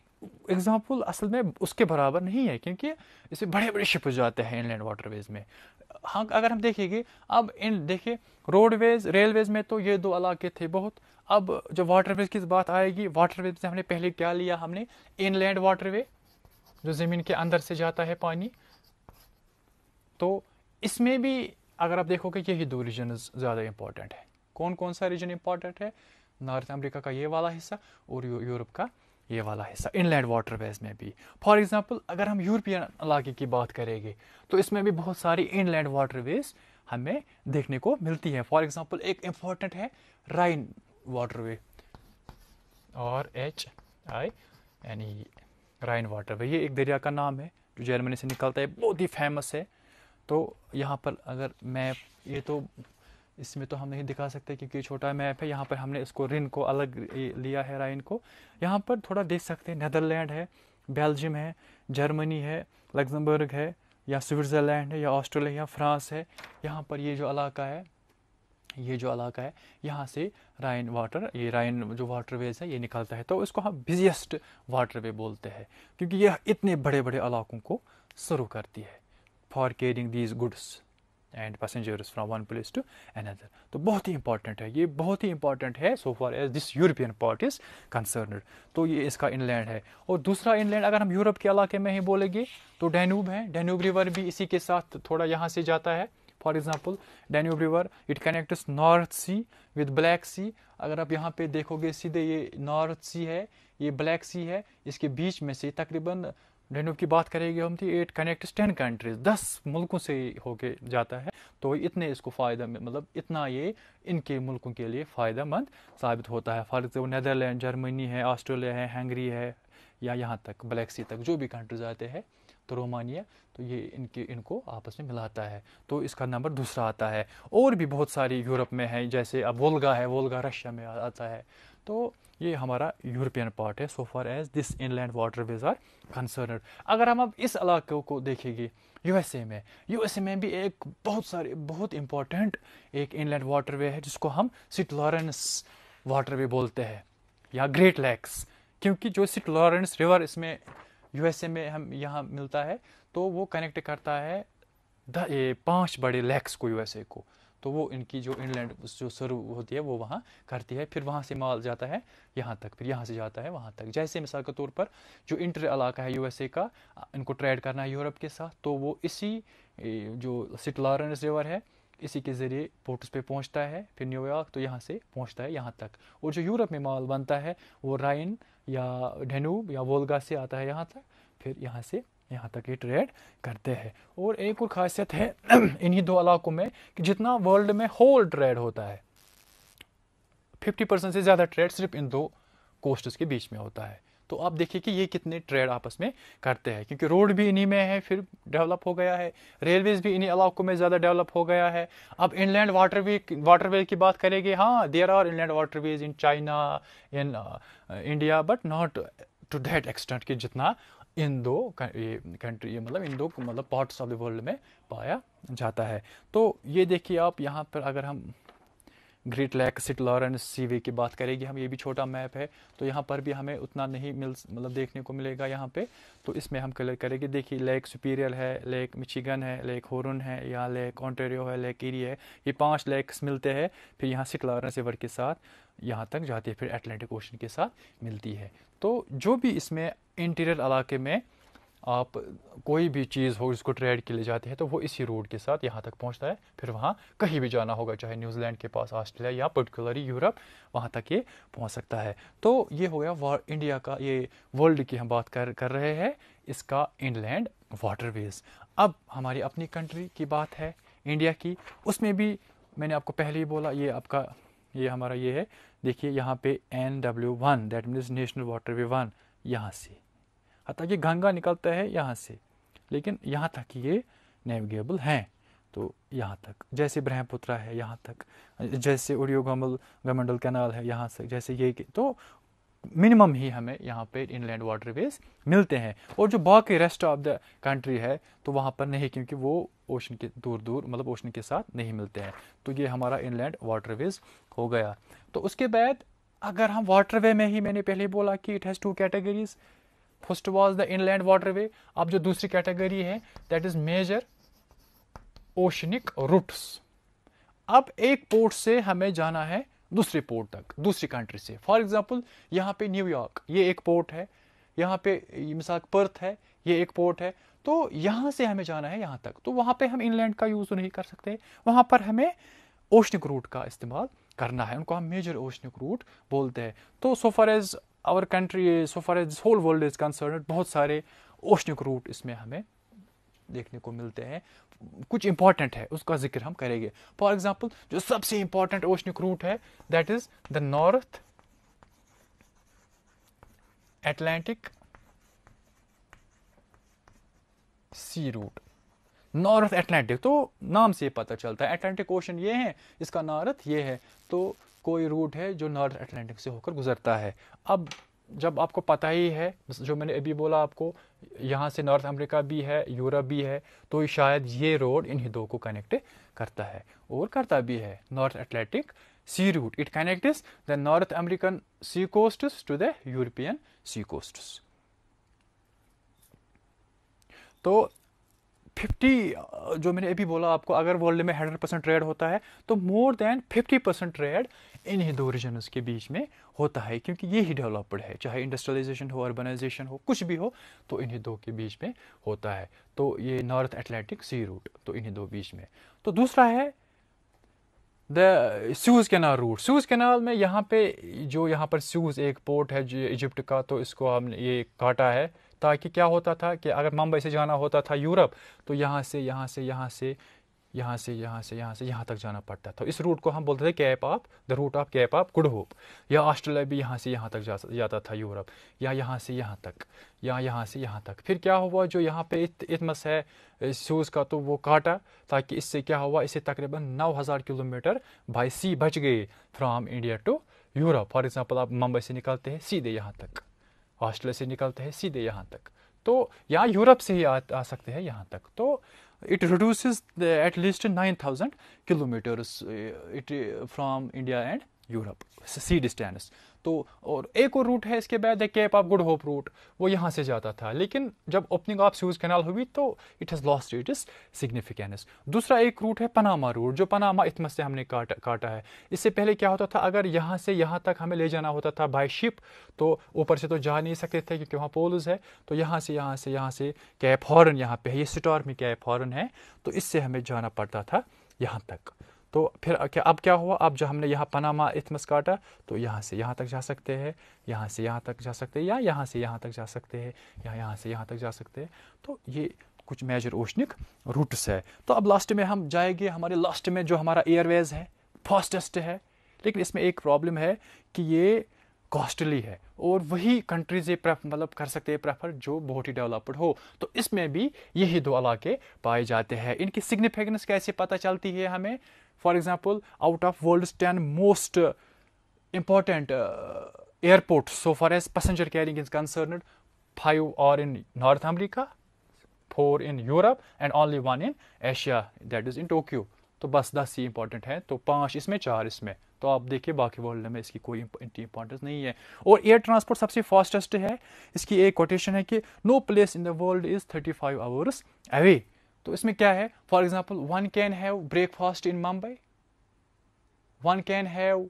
एग्जाम्पल असल में उसके बराबर नहीं है, क्योंकि इसमें बड़े बड़े शिप जाते हैं इनलैंड वाटरवेज में। हाँ, अगर हम देखेंगे अब देखिए रोडवेज रेलवेज में तो ये 2 इलाके थे बहुत। अब जब वाटरवेज की बात आएगी, वाटरवेज से हमने पहले क्या लिया, हमने इनलैंड वाटरवे जो ज़मीन के अंदर से जाता है पानी। तो इसमें भी अगर आप देखोगे यही 2 रीजन ज़्यादा इंपॉर्टेंट है। कौन कौन सा रीजन इंपॉर्टेंट है? नॉर्थ अमेरिका का ये वाला हिस्सा और यूरोप का ये वाला हिस्सा, इनलैंड वाटरवेज में भी। फॉर एग्जांपल अगर हम यूरोपियन इलाके की बात करेंगे तो इसमें भी बहुत सारी इनलैंड वाटरवेज हमें देखने को मिलती है। फॉर एग्जांपल एक इम्पॉर्टेंट है राइन वाटरवे, और HINE, राइन वाटरवे। ये एक दरिया का नाम है जो जर्मनी से निकलता है, बहुत ही फेमस है। तो यहाँ पर अगर मैप, ये तो इसमें तो हम नहीं दिखा सकते क्योंकि छोटा मैप है, यहाँ पर हमने इसको रिन को अलग लिया है, राइन को। यहाँ पर थोड़ा देख सकते हैं, नेदरलैंड है, बेल्जियम है, जर्मनी है, लग्जमबर्ग है, या स्विट्ज़रलैंड है, या ऑस्ट्रेलिया या फ्रांस है। यहाँ पर ये जो इलाका है, यहाँ से राइन वाटर, ये राइन जो वाटरवेज है ये निकलता है। तो इसको हम बिजिएस्ट वाटरवे बोलते हैं, क्योंकि यह इतने बड़े बड़े इलाकों को सर्व करती है for carrying these goods and passengers from one place to another. तो बहुत ही इंपॉर्टेंट है, ये बहुत ही इंपॉर्टेंट है so far as this European part is concerned. तो ये इसका इनलैंड है। और दूसरा इनलैंड अगर हम यूरोप के इलाके में ही बोलेंगे तो डैन्यूब है। डैन्यूब रिवर भी इसी के साथ थोड़ा यहाँ से जाता है। For example Danube river it connects North Sea with Black Sea. अगर आप यहाँ पे देखोगे सीधे ये नॉर्थ सी है, ये ब्लैक सी है, इसके बीच में से तकरीबन डैन्यूब की बात करेंगे हम तो इट कनेक्ट्स 10 कंट्रीज, 10 मुल्कों से होके जाता है। तो इतने इसको फ़ायदा मतलब इतना ये इनके मुल्कों के लिए फ़ायदेमंद साबित होता है। फॉर एग्जाम्पल नेदरलैंड, जर्मनी है, ऑस्ट्रेलिया है, हंगरी है, या यहाँ तक ब्लैक सी तक जो भी कंट्रीज आते हैं, तो रोमानिया, तो ये इनको आपस में मिलाता है। तो इसका नंबर दूसरा आता है। और भी बहुत सारी यूरोप में है, जैसे अब वोल्गा है, वोल्गा रशिया में आता है। तो ये हमारा यूरोपियन पार्ट है so far as this inland waterways are concerned. अगर हम अब इस इलाके को देखेंगे यूएसए में भी एक बहुत इंपॉर्टेंट एक इनलैंड वाटरवे है जिसको हम सेंट लॉरेंस वाटरवे बोलते हैं, या ग्रेट लेक्स। क्योंकि जो सेंट लॉरेंस रिवर इसमें यूएसए में हम यहाँ मिलता है, तो वो कनेक्ट करता है 5 बड़े लेक्स को यूएसए को। तो वो इनकी जो इनलैंड जो सर्व होती है वो वहाँ करती है। फिर वहाँ से माल जाता है यहाँ तक, फिर यहाँ से जाता है वहाँ तक। जैसे मिसाल के तौर पर जो इंटर इलाका है यूएसए का, इनको ट्रेड करना है यूरोप के साथ, तो वो इसी जो सेंट लॉरेंस रिवर है इसी के ज़रिए पोर्ट्स पे पहुंचता है, फिर न्यूयॉर्क, तो यहाँ से पहुंचता है यहाँ तक। और जो यूरोप में माल बनता है वो राइन या डैन्यूब या वोल्गा से आता है यहाँ तक, फिर यहाँ से यहाँ तक ये ट्रेड करते हैं। और एक और खासियत है इन्हीं दो इलाकों में कि जितना वर्ल्ड में होल ट्रेड होता है 50% से ज़्यादा ट्रेड सिर्फ इन दो कोस्ट्स के बीच में होता है। तो आप देखिए कि ये कितने ट्रेड आपस में करते हैं, क्योंकि रोड भी इन्हीं में है, फिर डेवलप हो गया है, रेलवेज भी इन्हीं इलाकों में ज़्यादा डेवलप हो गया है। अब इनलैंड वाटरवे की बात करेंगे, हाँ there are inland waterways in China, in India, but not to that extent कि जितना इन दो कंट्री मतलब इन दो मतलब पार्ट्स ऑफ द वर्ल्ड में पाया जाता है। तो ये देखिए आप यहाँ पर अगर हम ग्रेट लेक सेंट लॉरेंस सीवे की बात करेंगे हम, ये भी छोटा मैप है, तो यहाँ पर भी हमें उतना नहीं मतलब देखने को मिलेगा यहाँ पे। तो इसमें हम कलर करेंगे, देखिए लेक सुपीरियर है, लेक मिशिगन है, लेक होरन है, या लेक ओंटारियो है, लेक एरी है। ये 5 लेक्स मिलते हैं, फिर यहाँ सेंट लॉरेंस रिवर के साथ यहाँ तक जाती है, फिर अटलांटिक ओशन के साथ मिलती है। तो जो भी इसमें इंटीरियर इलाके में आप कोई भी चीज़ हो जिसको ट्रेड के लिए जाते हैं, तो वो इसी रोड के साथ यहाँ तक पहुँचता है। फिर वहाँ कहीं भी जाना होगा, चाहे न्यूजीलैंड के पास, ऑस्ट्रेलिया, या पर्टिकुलरली यूरोप, वहाँ तक ये पहुँच सकता है। तो ये हो गया इंडिया का, ये वर्ल्ड की हम बात कर रहे हैं, इसका इनलैंड वाटरवेज। अब हमारी अपनी कंट्री की बात है इंडिया की, उसमें भी मैंने आपको पहले ही बोला, ये आपका ये हमारा ये है, देखिए यहाँ पे NW1 that means national waterway 1, यहाँ से हालांकि गंगा निकलता है यहाँ से, लेकिन यहाँ तक ये नेविगेबल हैं। तो यहाँ तक जैसे ब्रह्मपुत्र है यहाँ तक, जैसे उड़ियो गमंडल कैनाल है यहाँ से, जैसे ये तो मिनिमम ही हमें यहाँ पे इनलैंड वाटरवेज मिलते हैं। और जो बाकी रेस्ट ऑफ द कंट्री है तो वहाँ पर नहीं, क्योंकि वो ओशन के दूर मतलब ओशन के साथ नहीं मिलते हैं। तो ये हमारा इनलैंड वाटरवेज हो गया। तो उसके बाद अगर हम वाटरवे में ही, मैंने पहले बोला कि it has 2 categories, first was the inland waterway. अब जो दूसरी कैटेगरी है that is major oceanic routes. अब एक पोर्ट से हमें जाना है दूसरे पोर्ट तक, दूसरी कंट्री से। फॉर एग्जांपल यहाँ पे न्यूयॉर्क, ये एक पोर्ट है, यहाँ पे मिसाल पर्थ है, ये एक पोर्ट है। तो यहाँ से हमें जाना है यहाँ तक, तो वहाँ पे हम इनलैंड का यूज नहीं कर सकते, वहाँ पर हमें ओशनिक रूट का इस्तेमाल करना है, उनको हम मेजर ओशनिक रूट बोलते हैं। तो so far as our country, so far as whole world is concerned, बहुत सारे ओशनिक रूट इसमें हमें देखने को मिलते हैं। कुछ इंपॉर्टेंट है उसका जिक्र हम करेंगे। फॉर एग्जांपल जो सबसे इंपॉर्टेंट ओशनिक रूट है that is the North Atlantic sea route. North Atlantic तो नाम से पता चलता है, अटलांटिक ओशन ये है, इसका नॉर्थ ये है, तो कोई रूट है जो नॉर्थ अटलांटिक से होकर गुजरता है। अब जब आपको पता ही है, जो मैंने अभी बोला आपको, यहाँ से नॉर्थ अमेरिका भी है, यूरोप भी है, तो शायद ये रोड इन दो को कनेक्ट करता है और करता भी है। North Atlantic sea route, it connects the North American sea coasts to the European sea coasts. तो 50, जो मैंने अभी बोला आपको, अगर वर्ल्ड में 100% ट्रेड होता है तो मोर देन 50% ट्रेड इन्हीं दो रीजन्स के बीच में होता है, क्योंकि ये ही डेवलप्ड है, चाहे इंडस्ट्रियलाइजेशन हो, अर्बनाइजेशन हो, कुछ भी हो, तो इन्हीं दो के बीच में होता है। तो ये नॉर्थ अटलांटिक सी रूट, तो इन्हीं दो बीच में। तो दूसरा है the Suez canal route. Suez canal में यहाँ पे, जो यहाँ पर सूज एक पोर्ट है जो इजिप्ट का, तो इसको हमने ये काटा है ताकि क्या होता था कि अगर मुंबई से जाना होता था यूरोप, तो यहाँ से यहाँ तक जाना पड़ता था। इस रूट को हम बोलते थे cape of the route of cape of good hope. या ऑस्ट्रेलिया भी यहाँ से यहाँ तक जाता था यूरोप, या यहाँ से यहाँ तक, या यहाँ से यहाँ तक। फिर क्या हुआ, जो यहाँ पे इतमस है सूज का, तो वो काटा, ताकि इससे क्या हुआ, इससे तकरीबन 9000 किलोमीटर बाई सी बच गए from India to Europe. For example, आप मुंबई से निकलते हैं सीधे यहाँ तक, ऑस्ट्रेलिया से निकलते हैं सीधे यहाँ तक, तो यहाँ यूरोप से ही आ सकते हैं यहाँ तक। तो it reduces at least 9000 kilometers from India and Europe sea distance। तो और एक और रूट है इसके बाद, cape of good hope route, वो यहाँ से जाता था, लेकिन जब ओपनिंग ऑफ सूज कैनाल हुई तो it has lost its significance. दूसरा एक रूट है पनामा रूट, जो पनामा इथमस से हमने काटा है। इससे पहले क्या होता था, अगर यहाँ से यहाँ तक हमें ले जाना होता था बाय शिप, तो ऊपर से तो जा नहीं सकते थे क्योंकि वहाँ पोल्स है, तो यहाँ से कैप हॉर्न, यहाँ पे ये स्टॉर्म में कैप हॉर्न है, तो इससे हमें जाना पड़ता था यहाँ तक। तो फिर अब क्या हुआ, अब जब हमने यहाँ पनामा इथमस काटा, तो यहाँ से यहाँ तक जा सकते हैं, यहाँ से यहाँ तक जा सकते हैं, या यहाँ से यहाँ तक जा सकते हैं, या यहाँ से यहाँ तक जा सकते हैं। तो ये कुछ मेजर ओशनिक रूट्स है। तो अब लास्ट में हम जाएंगे, हमारे लास्ट में जो हमारा एयरवेज है, फास्टेस्ट है, लेकिन इसमें एक प्रॉब्लम है कि ये कॉस्टली है, और वही कंट्रीज ये मतलब कर सकते हैं प्रेफर जो बहुत ही डेवलप्ड हो। तो इसमें भी यही दो इलाके पाए जाते हैं। इनकी सिग्निफिकेंस कैसे पता चलती है हमें? For example, out of world's 10 most important airports so far as passenger carrying is concerned, 5 are in North America, 4 in Europe, and only 1 in Asia, that is in Tokyo। तो बस 10 ही इंपॉर्टेंट है, तो 5 इसमें, 4 इसमें। तो आप देखिए बाकी वर्ल्ड में इसकी कोई इंपॉर्टेंस नहीं है। और एयर ट्रांसपोर्ट सबसे फास्टेस्ट है। इसकी एक कोटेशन है कि no place in the world is 35 hours away. तो इसमें क्या है, for example, one can have breakfast in Mumbai, one can have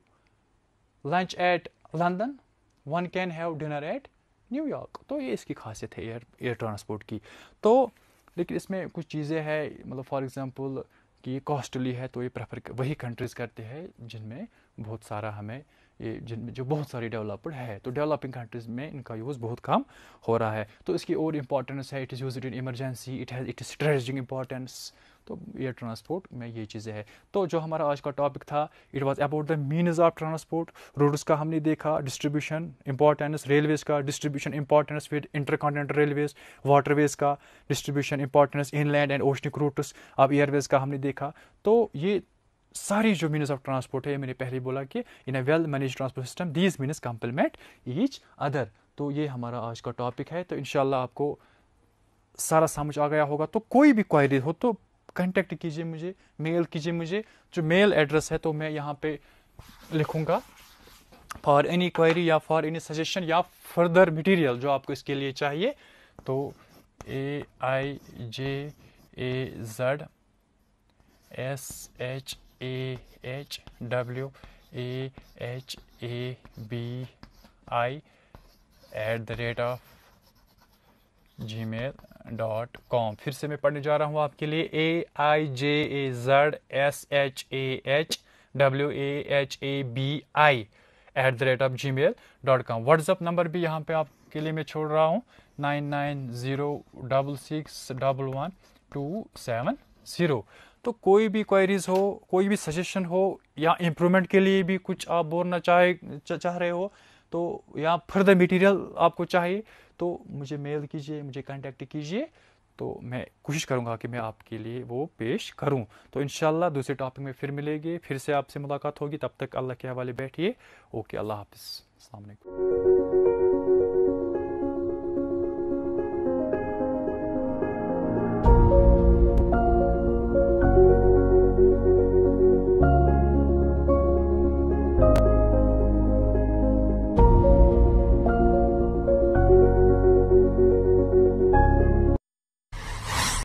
lunch at London, one can have dinner at New York. तो ये इसकी खासियत है एयर ट्रांसपोर्ट की। तो लेकिन इसमें कुछ चीज़ें हैं, मतलब फॉर एग्जांपल कि ये कॉस्टली है, तो ये प्रेफर वही कंट्रीज़ करते हैं जिनमें बहुत सारा हमें ये जिनमें जो बहुत सारी डेवलप्ड है। तो डेवलपिंग कंट्रीज़ में इनका यूज़ बहुत कम हो रहा है। तो इसकी और इम्पॉर्टेंस है, it is used in emergency, it is strategic importance. तो एयर ट्रांसपोर्ट में ये चीज़ें हैं। तो जो हमारा आज का टॉपिक था, it was about the means of transport. Roads का हमने देखा, डिस्ट्रीब्यूशन इंपॉर्टेंस, रेलवेज़ का डिस्ट्रीब्यूशन इंपॉर्टेंस, फिर इंटरकॉन्टिनेंटल रेलवेज़, वाटरवेज़ का distribution importance, inland and oceanic routes, अब एयरवेज़ का हमने देखा। तो ये सारी जो मीन्स ऑफ ट्रांसपोर्ट है, मैंने पहले बोला कि in a well managed transport system these means complement each other. तो ये हमारा आज का टॉपिक है। तो इंशाल्लाह आपको सारा समझ आ गया होगा। तो कोई भी क्वेरी हो तो कांटेक्ट कीजिए मुझे, मेल कीजिए मुझे। जो मेल एड्रेस है तो मैं यहाँ पे लिखूँगा, फॉर एनी क्वेरी या फॉर एनी सजेशन या फर्दर मटेरियल जो आपको इसके लिए चाहिए। तो AIJAZHABI@gmail.com। फिर से मैं पढ़ने जा रहा हूँ आपके लिए, AIJAZHABI@gmail.com। व्हाट्सअप नंबर भी यहाँ पे आपके लिए मैं छोड़ रहा हूँ, 9906611270। तो कोई भी क्वेरीज हो, कोई भी सजेशन हो, या इम्प्रूवमेंट के लिए भी कुछ आप बोलना चाह रहे हो, तो या फर्दर मटेरियल आपको चाहिए, तो मुझे मेल कीजिए, मुझे कांटेक्ट कीजिए। तो मैं कोशिश करूंगा कि मैं आपके लिए वो पेश करूं। तो इंशाल्लाह दूसरे टॉपिक में फिर मिलेंगे, फिर से आपसे मुलाकात होगी। तब तक अल्लाह के हवाले बैठिए। ओके, अल्लाह हाफिज़, अस्सलाम वालेकुम।